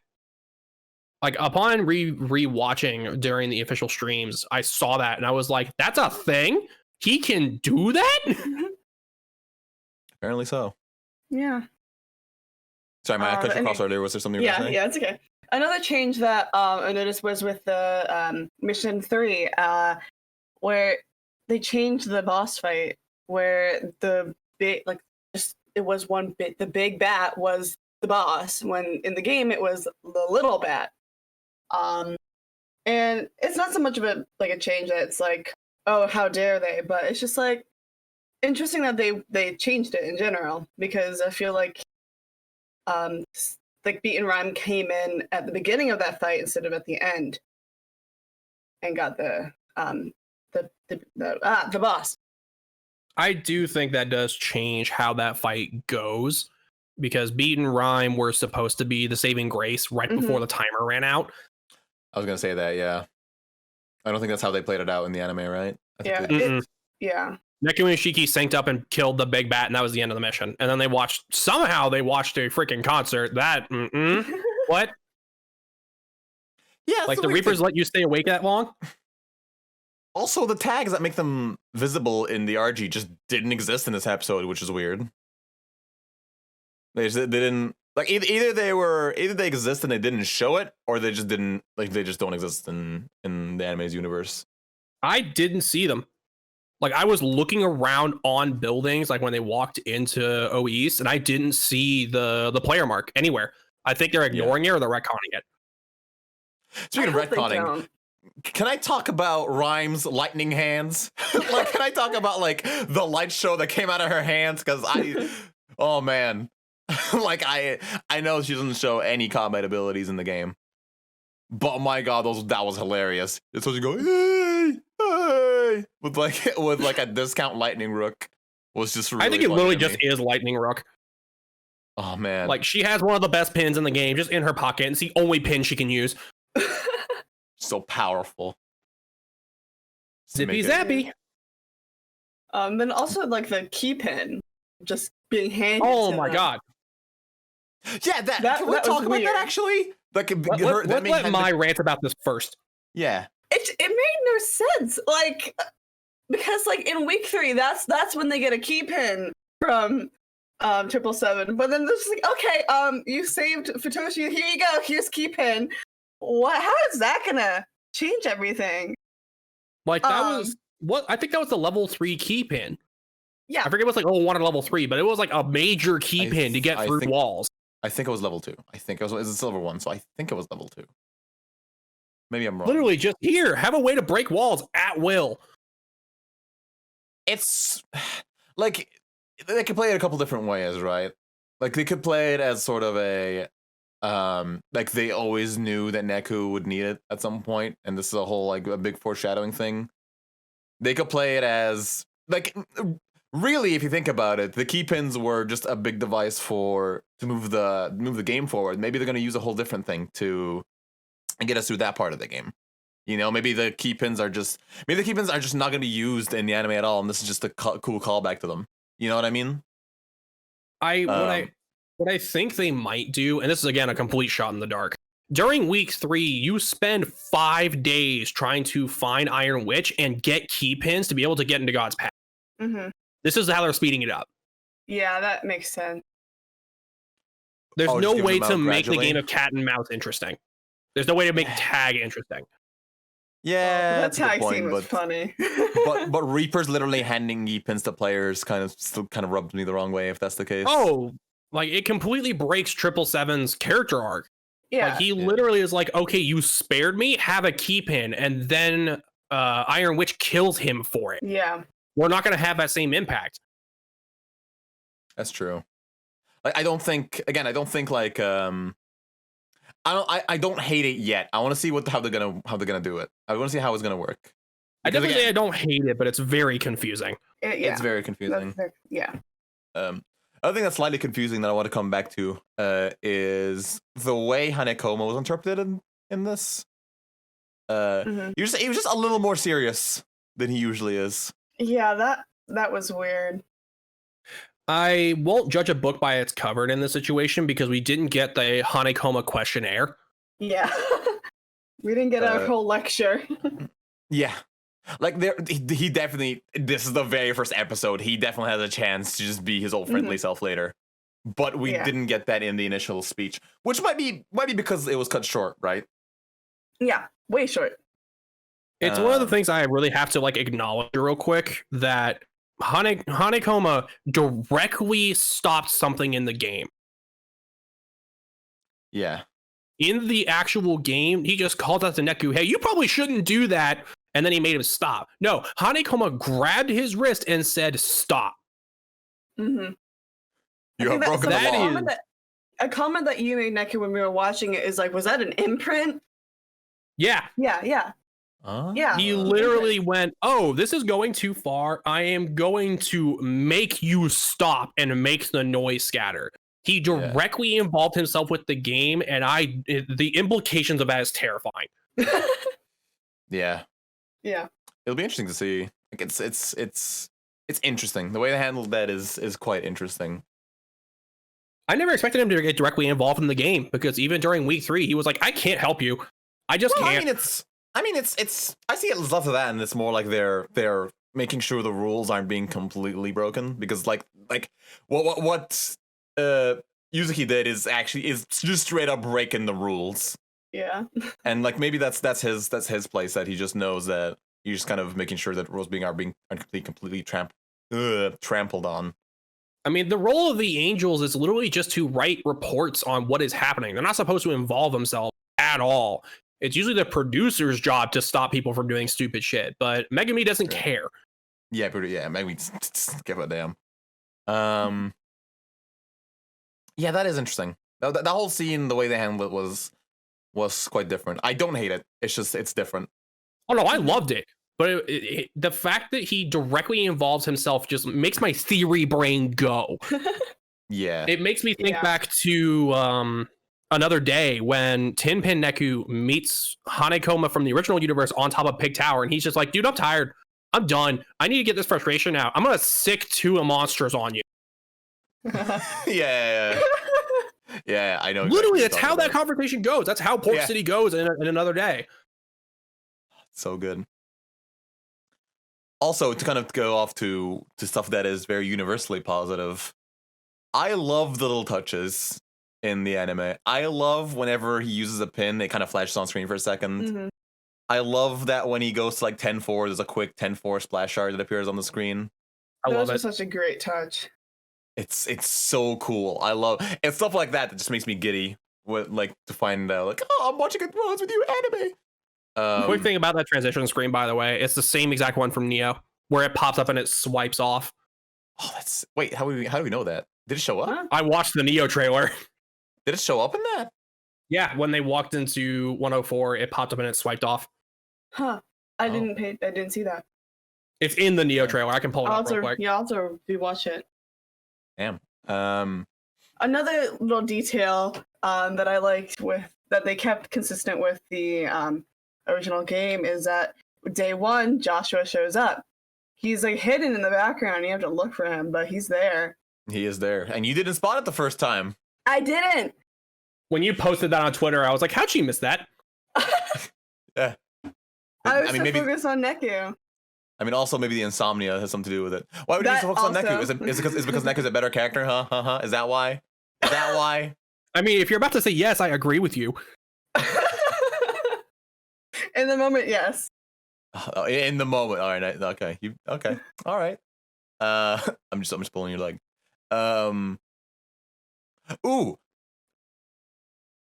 [SPEAKER 2] like upon rewatching during the official streams, I saw that and I was like, "That's a thing? He can do that?"
[SPEAKER 1] Apparently so.
[SPEAKER 3] Yeah.
[SPEAKER 1] Sorry, Maya, I cut you across earlier. Was there something you were saying?
[SPEAKER 3] Yeah, it's okay. Another change that I noticed was with the Mission 3, where they changed the boss fight, where the big, it was one bit, the big bat was the boss, when in the game it was the little bat. And it's not so much of a change that it's like, oh, how dare they, but it's just like interesting that they changed it in general, because I feel like Beat and Rhyme came in at the beginning of that fight instead of at the end, and got the boss.
[SPEAKER 2] I do think that does change how that fight goes, because Beat and Rhyme were supposed to be the saving grace right before the timer ran out.
[SPEAKER 1] I was gonna say that, yeah. I don't think that's how they played it out in the anime, right?
[SPEAKER 3] Yeah.
[SPEAKER 2] Neku and Ishiki synced up and killed the big bat, and that was the end of the mission. And then they watched a freaking concert. That what?
[SPEAKER 1] Yeah,
[SPEAKER 2] like the Reapers let you stay awake that long?
[SPEAKER 1] Also, the tags that make them visible in the RG just didn't exist in this episode, which is weird. They didn't like either they exist and they didn't show it, or they just didn't they just don't exist in the anime's universe.
[SPEAKER 2] I didn't see them. Like I was looking around on buildings, like when they walked into O East, and I didn't see the player mark anywhere. I think they're ignoring it or they're retconning it.
[SPEAKER 1] Speaking of retconning, can I talk about Rhyme's lightning hands? Like, can I talk about the light show that came out of her hands? Because oh man, I know she doesn't show any combat abilities in the game, but my god, that was hilarious. It's supposed to go hey, hey, with a discount lightning rook was just really
[SPEAKER 2] I think it literally just is lightning rook.
[SPEAKER 1] Oh man,
[SPEAKER 2] like she has one of the best pins in the game just in her pocket, and it's the only pin she can use.
[SPEAKER 1] So powerful.
[SPEAKER 2] Zippy zappy.
[SPEAKER 3] Then also the key pin just being handed.
[SPEAKER 2] Oh
[SPEAKER 3] to
[SPEAKER 2] my
[SPEAKER 3] them.
[SPEAKER 2] god.
[SPEAKER 1] Yeah, can we talk about that actually?
[SPEAKER 2] Let my rant about this first.
[SPEAKER 1] Yeah.
[SPEAKER 3] It made no sense. Because in week 3, that's when they get a key pin from 777. But then this is okay, you saved Futoshi, here you go, here's key pin. How is that gonna change everything?
[SPEAKER 2] Like that was what I think that was the level 3 key pin.
[SPEAKER 3] Yeah.
[SPEAKER 2] I forget it was like level 1 or level 3, but it was like a major key pin to get
[SPEAKER 1] I
[SPEAKER 2] through
[SPEAKER 1] think-
[SPEAKER 2] walls.
[SPEAKER 1] I think it was level 2. I think it was it's a silver one, so I think it was level 2. Maybe I'm wrong.
[SPEAKER 2] Literally just here, have a way to break walls at will.
[SPEAKER 1] It's like they could play it a couple different ways, right? Like they could play it as sort of a like they always knew that Neku would need it at some point, and this is a whole like a big foreshadowing thing. They could play it as like really, if you think about it, the key pins were just a big device to move the game forward. Maybe they're gonna use a whole different thing to get us through that part of the game. You know, maybe the key pins are just not gonna be used in the anime at all, and this is just a cool callback to them. You know what I mean?
[SPEAKER 2] What I think they might do, and this is again a complete shot in the dark. During week 3, you spend 5 days trying to find Iron Witch and get key pins to be able to get into God's path.
[SPEAKER 3] Mm-hmm.
[SPEAKER 2] This is how they're speeding it up.
[SPEAKER 3] Yeah, that makes sense.
[SPEAKER 2] There's
[SPEAKER 1] Oh,
[SPEAKER 2] no
[SPEAKER 1] just give
[SPEAKER 2] way
[SPEAKER 1] them
[SPEAKER 2] to
[SPEAKER 1] out
[SPEAKER 2] make the
[SPEAKER 1] gradually?
[SPEAKER 2] game of cat and mouse interesting. There's no way to make tag interesting.
[SPEAKER 1] Yeah,
[SPEAKER 3] that
[SPEAKER 1] that's a good
[SPEAKER 3] tag scene
[SPEAKER 1] point,
[SPEAKER 3] was
[SPEAKER 1] but
[SPEAKER 3] funny.
[SPEAKER 1] but Reaper's literally handing key pins to players kind of rubbed me the wrong way if that's the case.
[SPEAKER 2] Oh, like it completely breaks 777's character arc.
[SPEAKER 3] Yeah.
[SPEAKER 2] Like he literally is like, okay, you spared me, have a key pin, and then Iron Witch kills him for it.
[SPEAKER 3] Yeah.
[SPEAKER 2] We're not going to have that same impact.
[SPEAKER 1] That's true. Like I don't think like I don't hate it yet. I want to see how they're gonna do it. I want to see how it's gonna work.
[SPEAKER 2] I
[SPEAKER 1] Because
[SPEAKER 2] definitely say I don't hate it, but it's very confusing.
[SPEAKER 3] Yeah.
[SPEAKER 1] It's very confusing.
[SPEAKER 3] Yeah.
[SPEAKER 1] Other thing that's slightly confusing that I want to come back to is the way Hanekoma was interpreted in this.
[SPEAKER 3] Mhm.
[SPEAKER 1] He was just a little more serious than he usually is.
[SPEAKER 3] Yeah, that was weird.
[SPEAKER 2] I won't judge a book by its cover in this situation because we didn't get the Hanekoma questionnaire.
[SPEAKER 3] Yeah. We didn't get a whole lecture.
[SPEAKER 1] Yeah. Like he definitely, this is the very first episode, he definitely has a chance to just be his old friendly self later. But we didn't get that in the initial speech, which might be because it was cut short, right?
[SPEAKER 3] Yeah, way short.
[SPEAKER 2] It's one of the things I really have to like acknowledge real quick that Hanekoma directly stopped something in the game.
[SPEAKER 1] Yeah.
[SPEAKER 2] In the actual game, he just called out to Neku, hey, you probably shouldn't do that. And then he made him stop. No, Hanekoma grabbed his wrist and said, stop.
[SPEAKER 3] Mm-hmm.
[SPEAKER 1] You have broken the law.
[SPEAKER 3] A comment that you made, Neku, when we were watching it is like, was that an imprint?
[SPEAKER 2] Yeah.
[SPEAKER 3] Yeah. Yeah.
[SPEAKER 2] He literally went, oh, this is going too far. I am going to make you stop and make the noise scatter. He directly involved himself with the game, and the implications of that is terrifying.
[SPEAKER 1] Yeah.
[SPEAKER 3] Yeah.
[SPEAKER 1] It'll be interesting to see. Like it's interesting. The way they handled that is quite interesting.
[SPEAKER 2] I never expected him to get directly involved in the game because even during week 3, he was like, I can't help you. I just can't.
[SPEAKER 1] I mean it's I see it as less of that, and it's more like they're making sure the rules aren't being completely broken, because like what Yuzuki did is just straight up breaking the rules.
[SPEAKER 3] Yeah.
[SPEAKER 1] And like maybe that's his place, that he just knows that he's just kind of making sure that rules are being completely trampled on.
[SPEAKER 2] I mean, the role of the Angels is literally just to write reports on what is happening. They're not supposed to involve themselves at all. It's usually the producer's job to stop people from doing stupid shit, but Megami doesn't care.
[SPEAKER 1] Yeah, but Megami give a damn. Yeah, that is interesting. That whole scene, the way they handled it was quite different. I don't hate it. It's different.
[SPEAKER 2] Oh no, I loved it. But the fact that he directly involves himself just makes my theory brain go.
[SPEAKER 1] Yeah.
[SPEAKER 2] It makes me think back to Another Day when Tenpin Neku meets Hanekoma from the original universe on top of Pig Tower, and he's just like, dude, I'm tired. I'm done. I need to get this frustration out. I'm going to sick 2 monsters on you.
[SPEAKER 1] Yeah, I know.
[SPEAKER 2] Literally, that's how that conversation goes. That's how Port City goes in Another Day.
[SPEAKER 1] So good. Also, to kind of go off to stuff that is very universally positive, I love the little touches in the anime. I love whenever he uses a pin, it kind of flashes on screen for a second.
[SPEAKER 3] Mhm.
[SPEAKER 1] I love that when he goes to like 10-4, there's a quick 10-4 splash art that appears on the screen.
[SPEAKER 2] I love
[SPEAKER 3] Those
[SPEAKER 2] it.
[SPEAKER 3] are such a great touch.
[SPEAKER 1] It's so cool. I love and stuff like that just makes me giddy. With like to find out like, oh, I'm watching it with you anime.
[SPEAKER 2] Quick thing about that transition screen, by the way, it's the same exact one from Neo, where it pops up and it swipes off.
[SPEAKER 1] Oh, that's wait. How do we know that? Did it show up?
[SPEAKER 3] Huh?
[SPEAKER 2] I watched the Neo trailer.
[SPEAKER 1] Did it show up in that?
[SPEAKER 2] Yeah, when they walked into 104, it popped up and it swiped off.
[SPEAKER 3] Huh. I
[SPEAKER 1] Oh.
[SPEAKER 3] didn't see that.
[SPEAKER 2] It's in the Neo trailer. I can pull it
[SPEAKER 3] I'll
[SPEAKER 2] up real
[SPEAKER 3] also,
[SPEAKER 2] quick.
[SPEAKER 3] yeah, I'll also rewatch it.
[SPEAKER 1] Damn.
[SPEAKER 3] Another little detail that I liked that they kept consistent with the original game is that day one, Joshua shows up. He's like hidden in the background. You have to look for him, but he's there.
[SPEAKER 1] He is there, and you didn't spot it the first time.
[SPEAKER 3] I didn't.
[SPEAKER 2] When you posted that on Twitter, I was like, how'd she miss that?
[SPEAKER 1] Yeah.
[SPEAKER 3] I was so
[SPEAKER 1] maybe.
[SPEAKER 3] focused on Neku.
[SPEAKER 1] I mean, also maybe the insomnia has something to do with it. Why would you
[SPEAKER 3] That
[SPEAKER 1] focus on Neku?
[SPEAKER 3] also.
[SPEAKER 1] Is it because Neku's a better character? Huh? Is that why? Is that why?
[SPEAKER 2] I mean, if you're about to say yes, I agree with you.
[SPEAKER 3] In the moment, yes.
[SPEAKER 1] Oh, in the moment. All right. Okay. Okay. All right. I'm just pulling your leg. Ooh.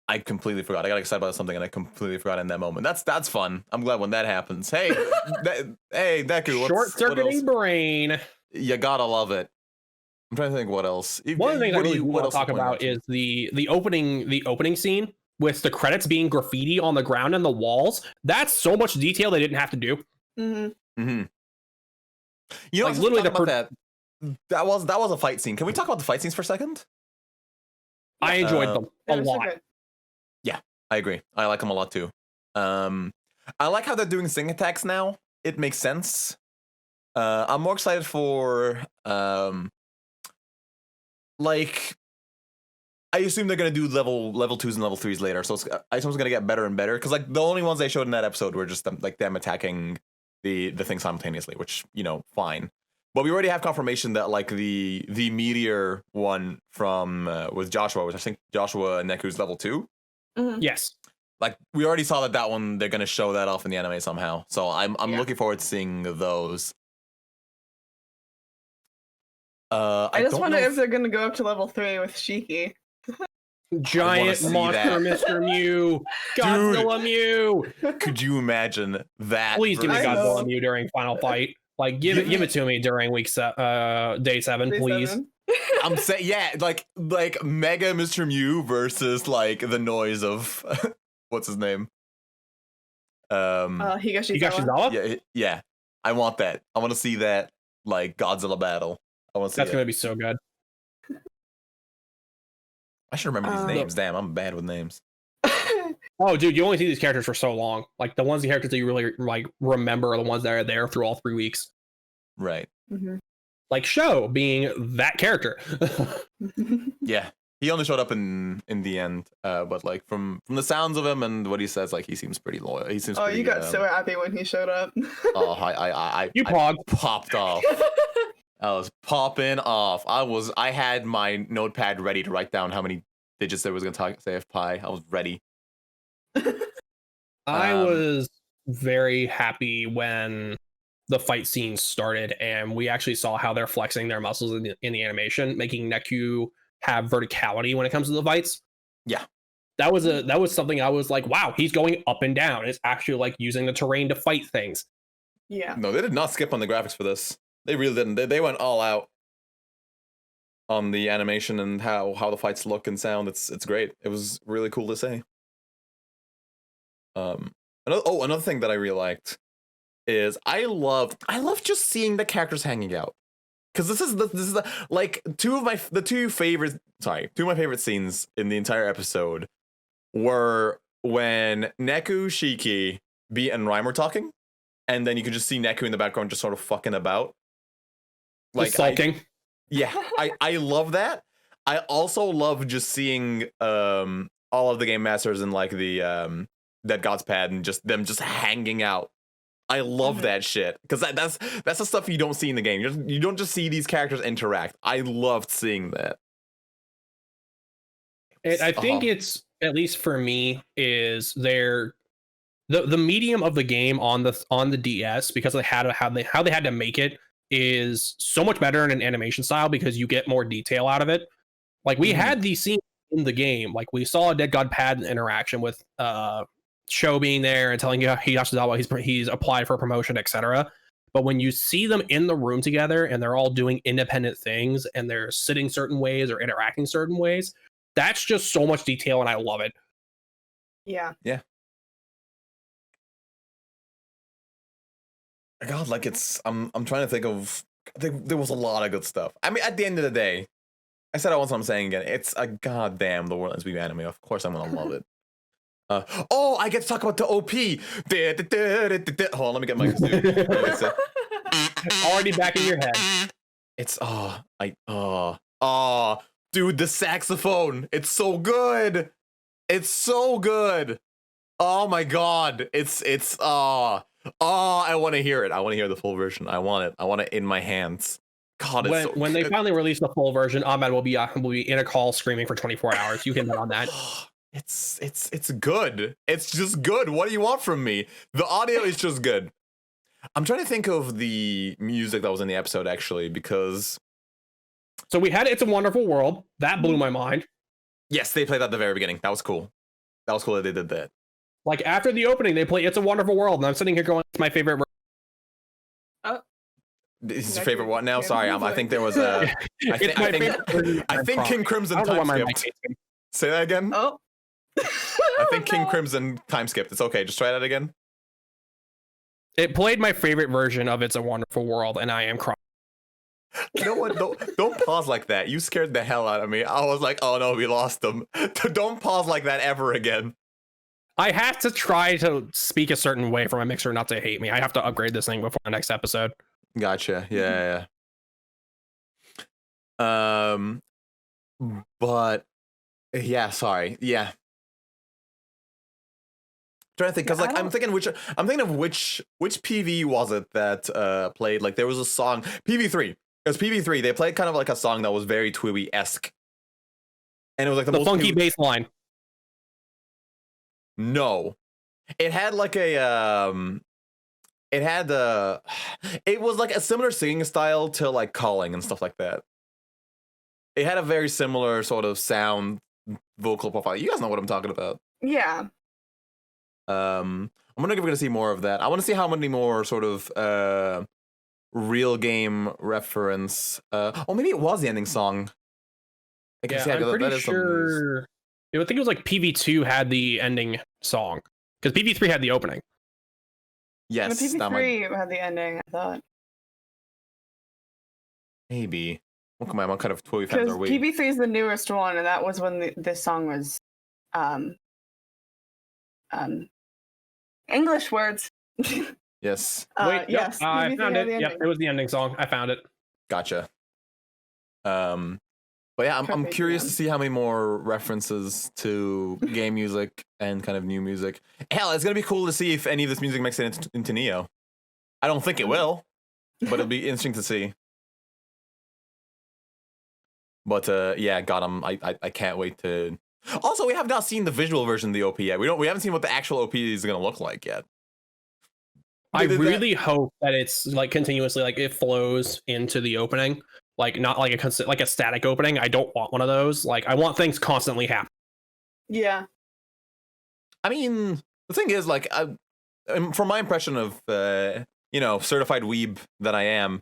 [SPEAKER 1] I completely forgot. I got excited about something and I completely forgot in that moment. That's fun. I'm glad when that happens. Hey, hey, Neku.
[SPEAKER 2] Short-circuiting brain.
[SPEAKER 1] You gotta love it. I'm trying to think what else.
[SPEAKER 2] One of the things I really want to
[SPEAKER 1] else
[SPEAKER 2] talk
[SPEAKER 1] you
[SPEAKER 2] about is the opening scene with the credits being graffiti on the ground and the walls. That's so much detail they didn't have to do.
[SPEAKER 3] Mm-hmm.
[SPEAKER 1] Mm-hmm. You know,
[SPEAKER 2] Like, literally
[SPEAKER 1] about that was a fight scene. Can we talk about the fight scenes for a second?
[SPEAKER 2] I enjoyed them a lot.
[SPEAKER 1] I agree. I like them a lot too. I like how they're doing sing attacks now. It makes sense. I'm more excited for like I assume they're gonna do level 2s and level 3s later. So I assume it's gonna get better and better because like the only ones they showed in that episode were just them attacking the thing simultaneously, which fine. But we already have confirmation that like the meteor one from with Joshua, which I think Joshua and Neku's level 2.
[SPEAKER 3] Mm-hmm.
[SPEAKER 2] Yes.
[SPEAKER 1] Like we already saw that one they're gonna show that off in the anime somehow. So I'm looking forward to seeing those.
[SPEAKER 3] I just wonder if they're gonna go up to level 3 with Shiki.
[SPEAKER 2] Giant
[SPEAKER 1] see
[SPEAKER 2] monster,
[SPEAKER 1] that.
[SPEAKER 2] Mr. Mew, Godzilla Mew.
[SPEAKER 1] Could you imagine that?
[SPEAKER 2] Please give me
[SPEAKER 3] I
[SPEAKER 2] Godzilla
[SPEAKER 3] know.
[SPEAKER 2] Mew during final fight. Like give it to me during day 7,
[SPEAKER 3] Day
[SPEAKER 2] please.
[SPEAKER 3] 7.
[SPEAKER 1] I'm saying, yeah, like Mega Mr. Mew versus like the noise of what's his name?
[SPEAKER 3] Higashizawa.
[SPEAKER 1] Yeah. I want that. I want to see that like Godzilla battle. I want to see
[SPEAKER 2] That's
[SPEAKER 1] it.
[SPEAKER 2] gonna be so good.
[SPEAKER 1] I should remember these names. Damn, I'm bad with names.
[SPEAKER 2] Oh, dude, you only see these characters for so long. Like the characters that you really like remember are the ones that are there through all 3 weeks.
[SPEAKER 1] Right.
[SPEAKER 3] Mm-hmm.
[SPEAKER 2] Like Sho being that character.
[SPEAKER 1] Yeah. He only showed up in the end, but like from the sounds of him and what he says, like he seems pretty loyal. He seems.
[SPEAKER 3] Oh,
[SPEAKER 1] pretty,
[SPEAKER 3] you got so happy when he showed up.
[SPEAKER 1] Oh,
[SPEAKER 2] You
[SPEAKER 1] I popped off. I was popping off. I had my notepad ready to write down how many digits there was gonna say of pi. I was ready.
[SPEAKER 2] I was very happy when the fight scene started and we actually saw how they're flexing their muscles in the animation, making Neku have verticality when it comes to the fights.
[SPEAKER 1] Yeah.
[SPEAKER 2] That was something I was like, wow, he's going up and down. It's actually like using the terrain to fight things.
[SPEAKER 3] Yeah.
[SPEAKER 1] No, they did not skip on the graphics for this. They really didn't. They went all out on the animation and how the fights look and sound. It's great. It was really cool to see. Another thing that I really liked is I love just seeing the characters hanging out. Because this is like two of my favorite scenes in the entire episode were when Neku, Shiki, Beat, and Rhyme were talking, and then you could just see Neku in the background just sort of fucking about.
[SPEAKER 2] Just sulking.
[SPEAKER 1] I love that. I also love just seeing all of the game masters in like the Dead God's Pad and just them just hanging out. I love that shit because that's the stuff you don't see in the game. You don't just see these characters interact. I loved seeing that.
[SPEAKER 2] I think
[SPEAKER 1] Uh-huh.
[SPEAKER 2] it's, at least for me, is the medium of the game on the DS, because they had how they had to make it, is so much better in an animation style because you get more detail out of it. Like we
[SPEAKER 1] Mhm.
[SPEAKER 2] had these scenes in the game, like we saw a Dead God Pad interaction with Show being there and telling you he's applied for a promotion, etc. But when you see them in the room together and they're all doing independent things and they're sitting certain ways or interacting certain ways, that's just so much detail and I love it.
[SPEAKER 3] Yeah.
[SPEAKER 1] Yeah. God, like I'm trying to think of. There was a lot of good stuff. I mean, at the end of the day, I said I once. I'm saying again. It's a goddamn the World Ends With anime. Of course, I'm gonna love it. Oh, I get to talk about the OP. Hold on, let me get my.
[SPEAKER 2] Already back in your head.
[SPEAKER 1] It's dude, the saxophone. It's so good. It's so good. Oh my god. I want to hear it. I want to hear the full version. I want it. I want it in my hands. God, it's so
[SPEAKER 2] When they
[SPEAKER 1] good.
[SPEAKER 2] finally release the full version, Ahmed will be in a call screaming for 24 hours. You can bet on that.
[SPEAKER 1] It's good. It's just good. What do you want from me? The audio is just good. I'm trying to think of the music that was in the episode actually, because
[SPEAKER 2] So we had It's a Wonderful World. That blew my mind.
[SPEAKER 1] yes, they played that at the very beginning. That was cool. That was cool that they did that.
[SPEAKER 2] Like after the opening, they play It's a Wonderful World, and I'm sitting here going, it's my favorite.
[SPEAKER 1] This is your favorite one now? Sorry, I think there was a. I think King Crimson time skipped. Say that again.
[SPEAKER 3] Oh.
[SPEAKER 1] I think King Crimson time skipped. It's okay. Just try that again.
[SPEAKER 2] It played my favorite version of It's a Wonderful World, and I am crying.
[SPEAKER 1] You know what? Don't pause like that. You scared the hell out of me. I was like, oh no, we lost them. Don't pause like that ever again.
[SPEAKER 2] I have to try to speak a certain way for my mixer not to hate me. I have to upgrade this thing before the next episode.
[SPEAKER 1] Gotcha. Yeah. But yeah, sorry. Yeah. Trying to think, because like I'm thinking of which PV was it that played, like there was a song PV3. Because PV3 they played kind of like a song that was very TWEWY-esque, and it was like
[SPEAKER 2] the funky bass line.
[SPEAKER 1] No, it had like a it was like a similar singing style to like Calling and stuff like that. It had a very similar sort of sound vocal profile. You guys know what I'm talking about.
[SPEAKER 3] Yeah.
[SPEAKER 1] I'm gonna see more of that. I want to see how many more sort of real game reference. Oh, maybe it was the ending song. I guess,
[SPEAKER 2] I'm pretty sure. I think it was like PV2 had the ending song because PV3 had the opening.
[SPEAKER 3] Yes, the PV3 had the ending. I thought
[SPEAKER 1] maybe. What kind of TWEWY fans are we?
[SPEAKER 3] PV3 is the newest one, and that was when this song was English words.
[SPEAKER 1] Yes.
[SPEAKER 2] Wait,
[SPEAKER 3] yes.
[SPEAKER 2] I found it. Yep, it was the ending song. I found it.
[SPEAKER 1] Gotcha. But yeah, I'm curious to see how many more references to game music and kind of new music. Hell, it's gonna be cool to see if any of this music makes it into Neo. I don't think it will, but it'll be interesting to see. But yeah, God, I can't wait to. Also, we have not seen the visual version of the OP yet. We haven't seen what the actual OP is gonna look like yet.
[SPEAKER 2] I really hope that it's like continuously, like it flows into the opening, like not like a static opening. I don't want one of those. Like I want things constantly happening.
[SPEAKER 3] Yeah.
[SPEAKER 1] I mean, the thing is, like, from my impression of certified weeb that I am,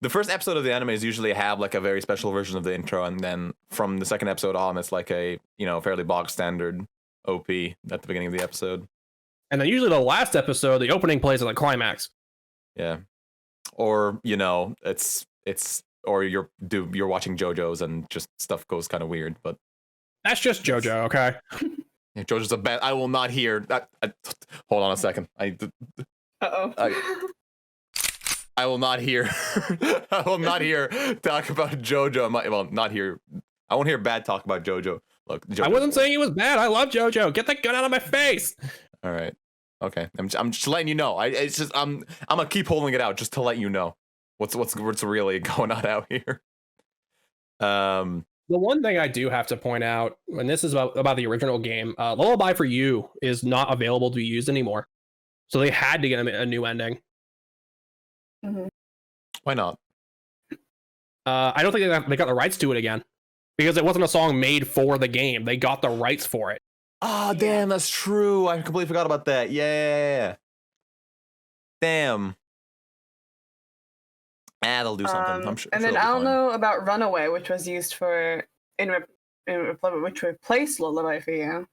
[SPEAKER 1] the first episode of the anime is usually have like a very special version of the intro, and then from the second episode on, it's like a fairly bog standard OP at the beginning of the episode.
[SPEAKER 2] And then usually the last episode, the opening plays at the climax.
[SPEAKER 1] Yeah, or it's or you're watching JoJo's and just stuff goes kind of weird, but
[SPEAKER 2] that's just JoJo, okay?
[SPEAKER 1] Yeah, JoJo's a bad. I will not hear that. Hold on a second. I will not hear. I will not hear talk about JoJo. Not hear. I won't hear bad talk about JoJo. Look,
[SPEAKER 2] I wasn't saying it was bad. I love JoJo. Get that gun out of my face.
[SPEAKER 1] All right. Okay. I'm just letting you know. I'm gonna keep holding it out just to let you know what's really going on out here.
[SPEAKER 2] The The one thing I do have to point out, and this is about the original game, Lullaby for You is not available to be used anymore. So they had to get a new ending.
[SPEAKER 3] Mhm.
[SPEAKER 1] Why not?
[SPEAKER 2] I don't think they got the rights to it again because it wasn't a song made for the game. They got the rights for it.
[SPEAKER 1] Oh, damn, that's true. I completely forgot about that. Yeah. Damn. They'll do something. I'm sure.
[SPEAKER 3] And then I don't know about Runaway, which was used for which replaced Lullaby for You.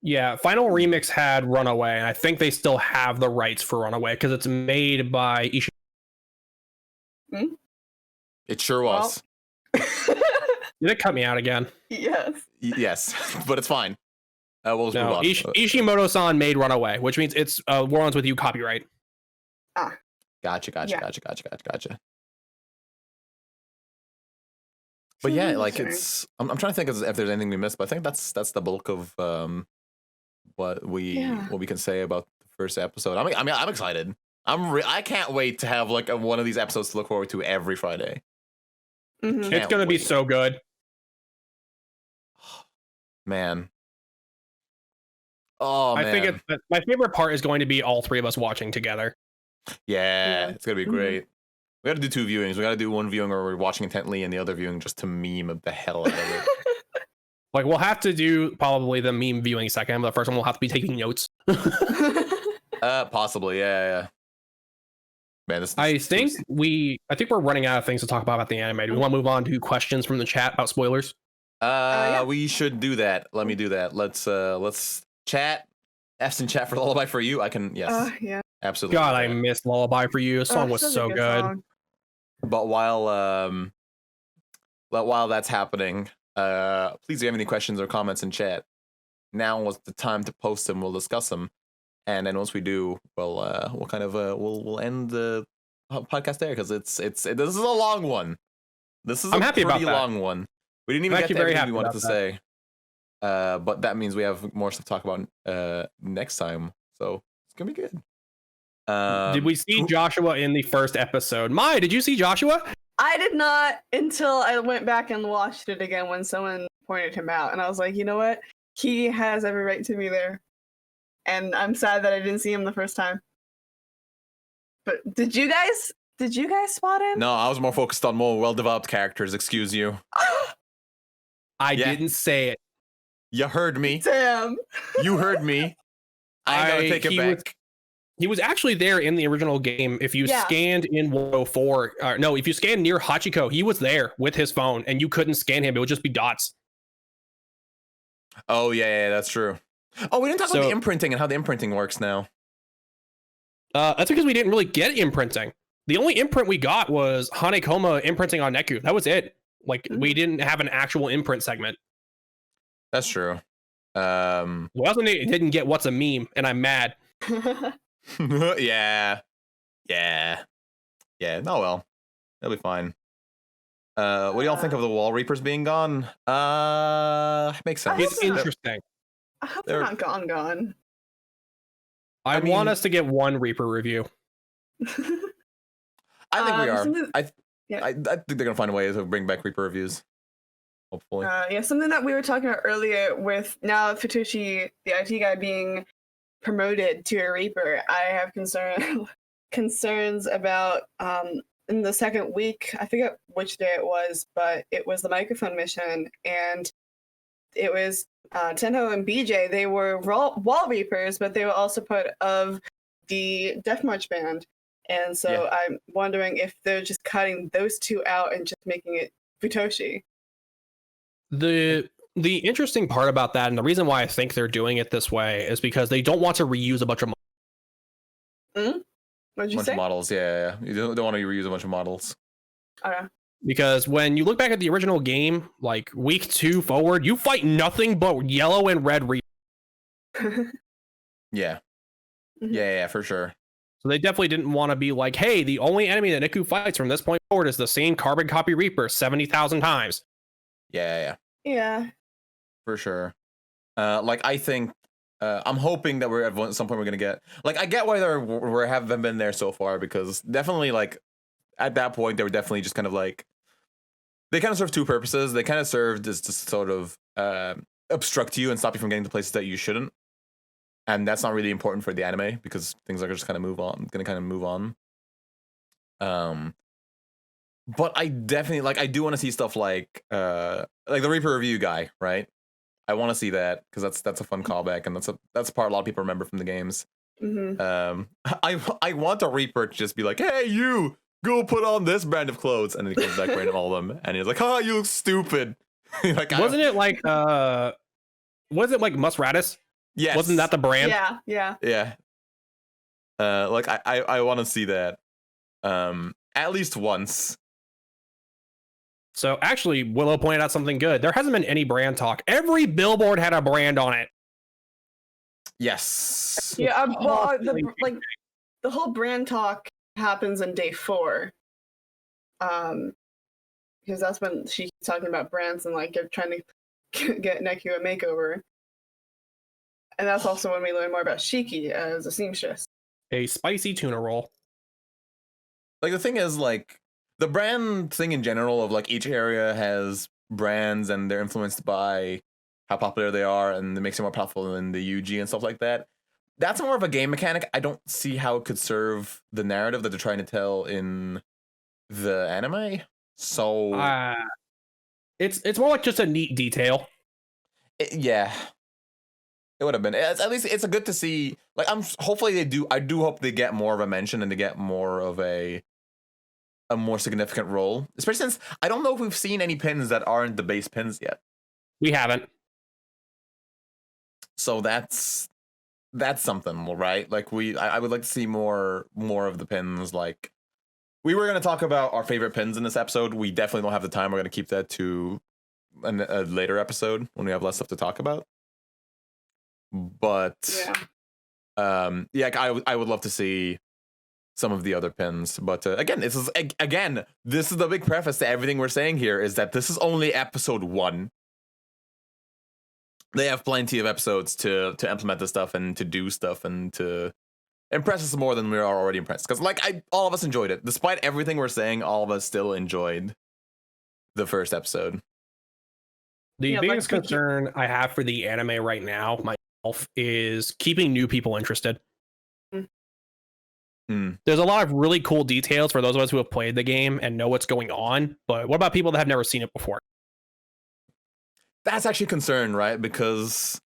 [SPEAKER 2] Yeah, Final Remix had Runaway, and I think they still have the rights for Runaway because it's made by Ishii.
[SPEAKER 1] It sure was.
[SPEAKER 2] Did it cut me out again?
[SPEAKER 3] Yes.
[SPEAKER 1] Yes, but it's fine. We'll just move on.
[SPEAKER 2] Ishimoto-san made Runaway, which means it's Warlands with You copyright.
[SPEAKER 1] Gotcha. But yeah, like it's. I'm trying to think if there's anything we missed, but I think that's the bulk of what we can say about the first episode. I'm excited. I can't wait to have like one of these episodes to look forward to every Friday.
[SPEAKER 3] Mhm.
[SPEAKER 2] It's gonna be so good,
[SPEAKER 1] man. Oh, man.
[SPEAKER 2] I think my favorite part is going to be all three of us watching together.
[SPEAKER 1] Yeah, it's gonna be great. We gotta do 2 viewings. We gotta do one viewing where we're watching intently and the other viewing just to meme the hell out of it.
[SPEAKER 2] Like, we'll have to do probably the meme viewing second, but the first one we'll have to be taking notes.
[SPEAKER 1] Possibly, yeah. Man,
[SPEAKER 2] I think we're running out of things to talk about the anime. Do we want to move on to questions from the chat about spoilers?
[SPEAKER 1] We should do that. Let me do that. Let's chat. F's in chat for Lullaby for You. I can, yes.
[SPEAKER 3] Yeah.
[SPEAKER 1] Absolutely.
[SPEAKER 2] God, I missed Lullaby for You. The song was so good.
[SPEAKER 3] Song.
[SPEAKER 1] But while that's happening, please if you have any questions or comments in chat, now was the time to post them. We'll discuss them, and then once we do, we'll kind of we'll end the podcast there because this is a long one. This is
[SPEAKER 2] I'm
[SPEAKER 1] a
[SPEAKER 2] happy
[SPEAKER 1] pretty
[SPEAKER 2] about that.
[SPEAKER 1] long one. We didn't even get to everything we wanted to say. But that means we have more stuff to talk about next time, so it's gonna be good.
[SPEAKER 2] Did we see Joshua in the first episode? Mai, did you see Joshua?
[SPEAKER 3] I did not until I went back and watched it again when someone pointed him out, and I was like, you know what? He has every right to be there, and I'm sad that I didn't see him the first time. But did you guys spot him?
[SPEAKER 1] No, I was more focused on more well-developed characters. Excuse you.
[SPEAKER 2] I didn't say it.
[SPEAKER 1] You heard me.
[SPEAKER 3] Damn.
[SPEAKER 1] You heard me. I gotta take it back.
[SPEAKER 2] He was actually there in the original game. If you scanned in 104, if you scanned near Hachiko, he was there with his phone, and you couldn't scan him. It would just be dots.
[SPEAKER 1] Oh, yeah, that's true. Oh, we didn't talk about the imprinting and how the imprinting works now.
[SPEAKER 2] That's because we didn't really get imprinting. The only imprint we got was Hanekoma imprinting on Neku. That was it. Like, we didn't have an actual imprint segment.
[SPEAKER 1] That's true.
[SPEAKER 2] We also didn't get What's a Meme, and I'm mad.
[SPEAKER 1] Yeah. No, well, it'll be fine. What do y'all think of the Wall Reapers being gone? Makes sense.
[SPEAKER 2] It's interesting.
[SPEAKER 3] I hope they're not gone.
[SPEAKER 2] I want us to get one Reaper review.
[SPEAKER 1] I think we are. I think they're gonna find a way to bring back Reaper reviews. Hopefully.
[SPEAKER 3] Something that we were talking about earlier with now Futoshi, the IT guy, being promoted to a Reaper. I have concerns about in the second week, I forget which day it was, but it was the microphone mission, and it was Tenho and BJ. They were Wall Reapers, but they were also part of the Death March band. And so I'm wondering if they're just cutting those two out and just making it Futoshi.
[SPEAKER 2] The interesting part about that, and the reason why I think they're doing it this way, is because they don't want to reuse a bunch of
[SPEAKER 3] What'd you say?
[SPEAKER 1] Models, yeah. You don't want to reuse a bunch of models.
[SPEAKER 3] Okay.
[SPEAKER 2] Because when you look back at the original game, like week 2 forward, you fight nothing but yellow and red Reapers.
[SPEAKER 1] Yeah. Yeah, for sure.
[SPEAKER 2] So they definitely didn't want to be like, hey, the only enemy that Niku fights from this point forward is the same carbon copy Reaper 70,000 times.
[SPEAKER 1] Yeah.
[SPEAKER 3] Yeah.
[SPEAKER 1] For sure. Like, I think, I'm hoping that we're at some point we're going to get, like, I get why we haven't been there so far, because definitely, like, at that point, they were definitely just kind of like, they kind of serve two purposes. They kind of served as to sort of obstruct you and stop you from getting to places that you shouldn't. And that's not really important for the anime because things are just kind of move on. But I definitely like. I do want to see stuff like the Reaper review guy, right? I want to see that because that's a fun callback, and that's a part a lot of people remember from the games. I want a Reaper to just be like, "Hey, you go put on this brand of clothes," and then he comes back wearing all of them, and he's like, "Oh, you look stupid." Like,
[SPEAKER 2] wasn't it like Musradis?
[SPEAKER 1] Yes.
[SPEAKER 2] Wasn't that the brand?
[SPEAKER 3] Yeah.
[SPEAKER 1] Like I want to see that at least once.
[SPEAKER 2] So actually, Willow pointed out something good. There hasn't been any brand talk. Every billboard had a brand on it.
[SPEAKER 1] Yes.
[SPEAKER 3] Yeah. The whole brand talk happens in day 4. Because that's when she's talking about brands and like trying to get Neku a makeover. And that's also when we learn more about Shiki as a seamstress.
[SPEAKER 2] A spicy tuna roll.
[SPEAKER 1] Like the thing is, like the brand thing in general of like each area has brands and they're influenced by how popular they are and it makes it more powerful than the UG and stuff like that. That's more of a game mechanic. I don't see how it could serve the narrative that they're trying to tell in the anime. So
[SPEAKER 2] it's more like just a neat detail.
[SPEAKER 1] Yeah. It would have been. At least it's a good to see. Like hopefully they do. I do hope they get more of a mention and they get more of a more significant role. Especially since I don't know if we've seen any pins that aren't the base pins yet.
[SPEAKER 2] We haven't.
[SPEAKER 1] So that's something, right? Like I would like to see more of the pins. Like we were gonna talk about our favorite pins in this episode. We definitely don't have the time. We're gonna keep that to a later episode when we have less stuff to talk about. But I would love to see some of the other pins. But again, this is the big preface to everything we're saying here is that this is only episode 1. They have plenty of episodes to implement this stuff and to do stuff and to impress us more than we are already impressed. Because all of us enjoyed it. Despite everything we're saying, all of us still enjoyed the first episode.
[SPEAKER 2] The biggest concern I have for the anime right now, myself, is keeping new people interested. There's a lot of really cool details for those of us who have played the game and know what's going on, but what about people that have never seen it before?
[SPEAKER 1] That's actually a concern, right? Because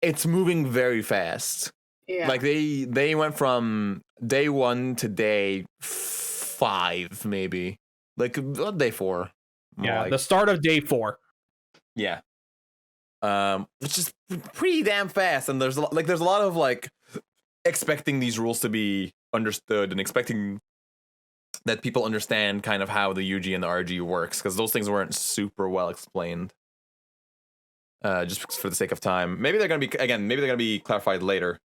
[SPEAKER 1] it's moving very fast.
[SPEAKER 3] Yeah.
[SPEAKER 1] Like they went from day 1 to day 5, maybe. Like day 4.
[SPEAKER 2] Yeah,
[SPEAKER 1] like,
[SPEAKER 2] the start of day 4.
[SPEAKER 1] Yeah. Which is pretty damn fast, and there's a lot of like expecting these rules to be understood and expecting that people understand kind of how the UG and the RG works, because those things weren't super well explained. Just for the sake of time, maybe they're gonna be clarified later.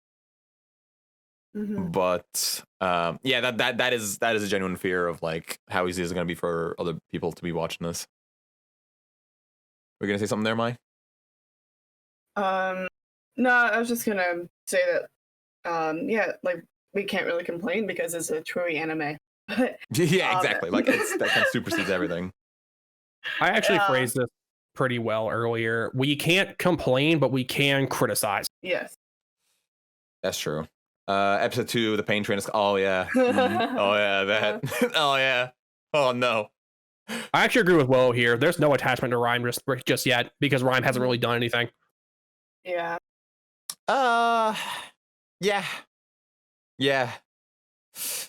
[SPEAKER 1] But that is a genuine fear of like how easy is it gonna be for other people to be watching this. We're gonna say something there, Mai?
[SPEAKER 3] No, I was just gonna say that like we can't really complain because it's a TWEWY anime.
[SPEAKER 1] Yeah, exactly. Like that kind of supersedes everything.
[SPEAKER 2] I actually phrased this pretty well earlier. We can't complain, but we can criticize.
[SPEAKER 3] Yes.
[SPEAKER 1] That's true. Episode 2, the pain train is. Oh yeah. Oh yeah. That. Oh yeah. Oh no.
[SPEAKER 2] I actually agree with Willow here. There's no attachment to Rhyme just yet because Rhyme hasn't really done anything.
[SPEAKER 3] Yeah.
[SPEAKER 1] Yeah. Yeah.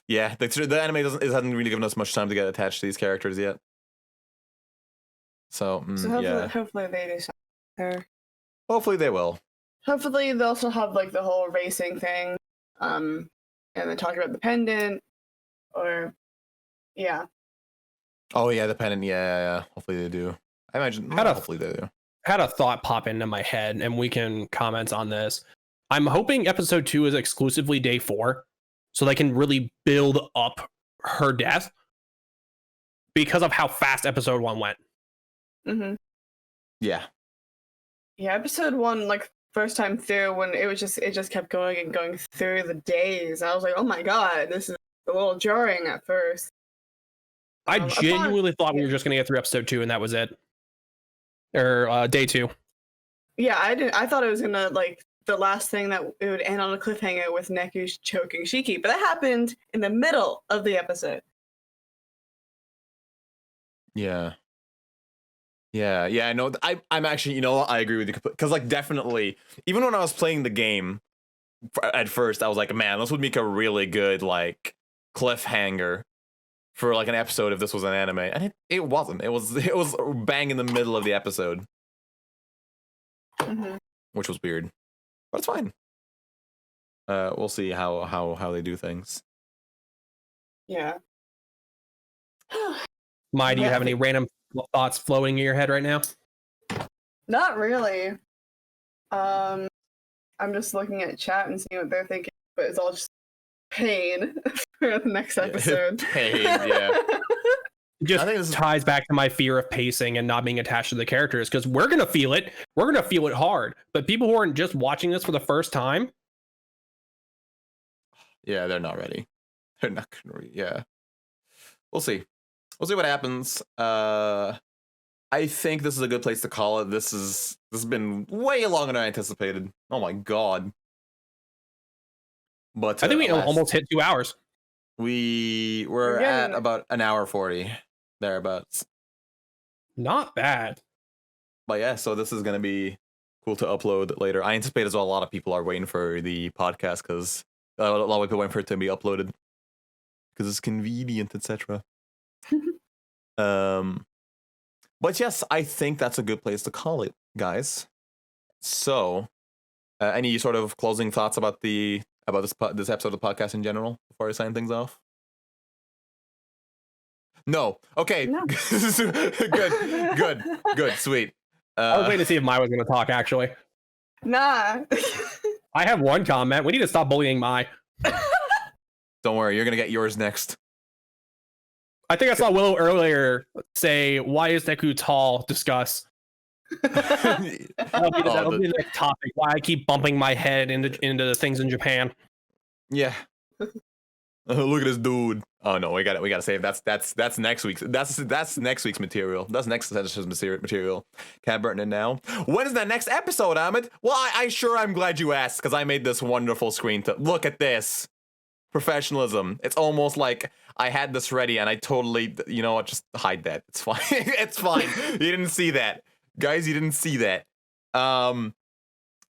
[SPEAKER 1] Yeah. The anime hasn't really given us much time to get attached to these characters yet. So
[SPEAKER 3] hopefully they do something there.
[SPEAKER 1] Hopefully they will.
[SPEAKER 3] Hopefully they'll also have like the whole racing thing, and then talk about the pendant, or yeah.
[SPEAKER 1] Oh yeah, the pendant. Yeah. Hopefully they do. I imagine. Hopefully they do.
[SPEAKER 2] Had a thought pop into my head, and we can comment on this. I'm hoping episode 2 is exclusively day 4, so they can really build up her death because of how fast episode 1 went.
[SPEAKER 1] Yeah.
[SPEAKER 3] Yeah, episode 1, like first time through, when it just kept going and going through the days. I was like, oh my god, this is a little jarring at first.
[SPEAKER 2] I
[SPEAKER 3] upon-
[SPEAKER 2] genuinely thought we were just gonna get through episode 2 and that was it, or day 2.
[SPEAKER 3] Yeah, I didn't. I thought it was gonna like the last thing that it would end on a cliffhanger with Neku choking Shiki, but that happened in the middle of the episode.
[SPEAKER 1] Yeah. I know. I'm actually, you know what? I agree with you because, like, definitely, even when I was playing the game at first, I was like, man, this would make a really good like cliffhanger for like an episode if this was an anime, and it wasn't. It was bang in the middle of the episode, which was weird, but it's fine. We'll see how they do things.
[SPEAKER 3] Yeah.
[SPEAKER 2] Mai, do you have any random thoughts floating in your head right now?
[SPEAKER 3] Not really. I'm just looking at chat and seeing what they're thinking, but it's all just pain for the next episode.
[SPEAKER 1] Pain, yeah.
[SPEAKER 2] It just
[SPEAKER 1] I think this
[SPEAKER 2] ties back to my fear of pacing and not being attached to the characters, because we're gonna feel it. We're gonna feel it hard. But people who aren't just watching this for the first time,
[SPEAKER 1] yeah, they're not ready. They're not gonna yeah. We'll see. We'll see what happens. I think this is a good place to call it. This has been way longer than I anticipated. Oh my god. But
[SPEAKER 2] I think we almost hit 2 hours.
[SPEAKER 1] We're at about an hour 40 thereabouts.
[SPEAKER 2] Not bad.
[SPEAKER 1] But yeah, so this is gonna be cool to upload later. I anticipate as well a lot of people are waiting for the podcast because a lot of people waiting for it to be uploaded because it's convenient, etc. But yes, I think that's a good place to call it, guys. So, any sort of closing thoughts about this episode of the podcast in general before I sign things off? No. Okay.
[SPEAKER 3] No.
[SPEAKER 1] Good. Sweet.
[SPEAKER 2] I was waiting to see if Mai was going to talk, actually.
[SPEAKER 3] Nah.
[SPEAKER 2] I have one comment. We need to stop bullying Mai.
[SPEAKER 1] Don't worry, you're going to get yours next.
[SPEAKER 2] I think I saw Willow earlier say, "Why is Neku tall?" Discuss. That'll be the next topic. Why I keep bumping my head into things in Japan.
[SPEAKER 1] Yeah. Look at this dude. Oh no, we got to save. That's next week's. That's next week's material. That's next session's material. Can't burn it now. When is that next episode, Ahmed? Well, I'm glad you asked because I made this wonderful screen to look at this. Professionalism. It's almost like I had this ready and I totally, you know what, just hide that. It's fine. It's fine. You didn't see that. Guys, you didn't see that.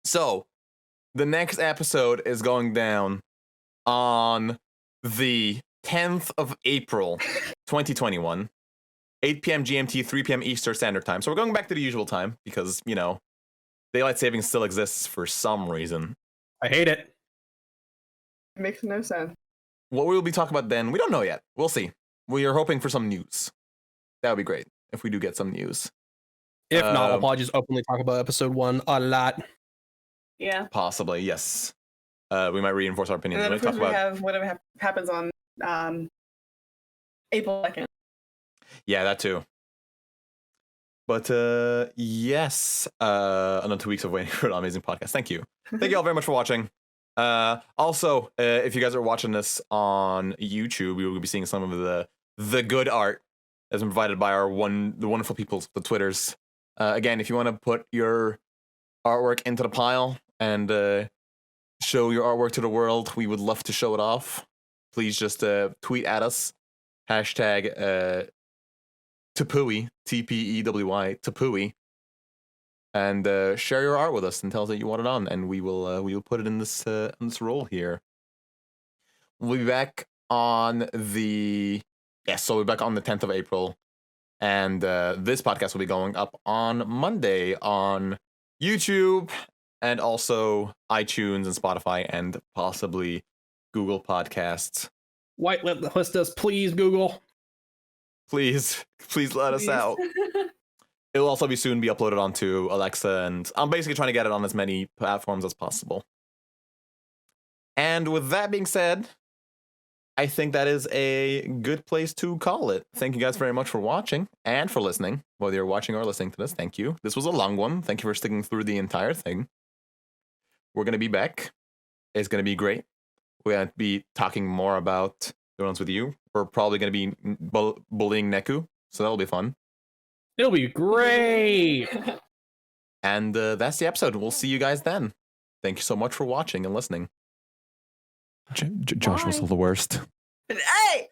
[SPEAKER 1] So the next episode is going down on the 10th of April, 2021, 8 p.m. GMT, 3 p.m. Eastern Standard Time. So we're going back to the usual time because, you know, daylight savings still exists for some reason.
[SPEAKER 2] I hate it.
[SPEAKER 3] It makes no sense.
[SPEAKER 1] What we will be talking about then, we don't know yet. We'll see. We are hoping for some news. That would be great if we do get some news.
[SPEAKER 2] If not, we'll probably just openly talk about episode 1 a lot.
[SPEAKER 3] Yeah.
[SPEAKER 1] Possibly, yes. We might reinforce our opinions.
[SPEAKER 3] And then of course we have whatever happens on April 2nd.
[SPEAKER 1] Yeah, that too. But yes, another 2 weeks of waiting for an amazing podcast. Thank you. Thank you all very much for watching. Also, if you guys are watching this on YouTube, we will be seeing some of the good art that's been provided by the wonderful people, the Twitters. Again, if you want to put your artwork into the pile and show your artwork to the world, we would love to show it off. Please just tweet at us, hashtag TPEWY, TPEWY, TPEWY, and share your art with us and tell us that you want it on, and we will put it in this role here. We'll be back on the 10th of April, and this podcast will be going up on Monday on YouTube and also iTunes and Spotify and possibly Google Podcasts.
[SPEAKER 2] Whitelist list us, please, Google.
[SPEAKER 1] Please let us out. It'll also be soon be uploaded onto Alexa, and I'm basically trying to get it on as many platforms as possible. And with that being said, I think that is a good place to call it. Thank you guys very much for watching and for listening. Whether you're watching or listening to this, thank you. This was a long one. Thank you for sticking through the entire thing. We're going to be back. It's going to be great. We're going to be talking more about doing ones with you. We're probably going to be bullying Neku, so that'll be fun.
[SPEAKER 2] It'll be great.
[SPEAKER 1] And that's the episode. We'll see you guys then. Thank you so much for watching and listening. Josh was
[SPEAKER 3] Bye.
[SPEAKER 1] the worst.
[SPEAKER 3] Hey!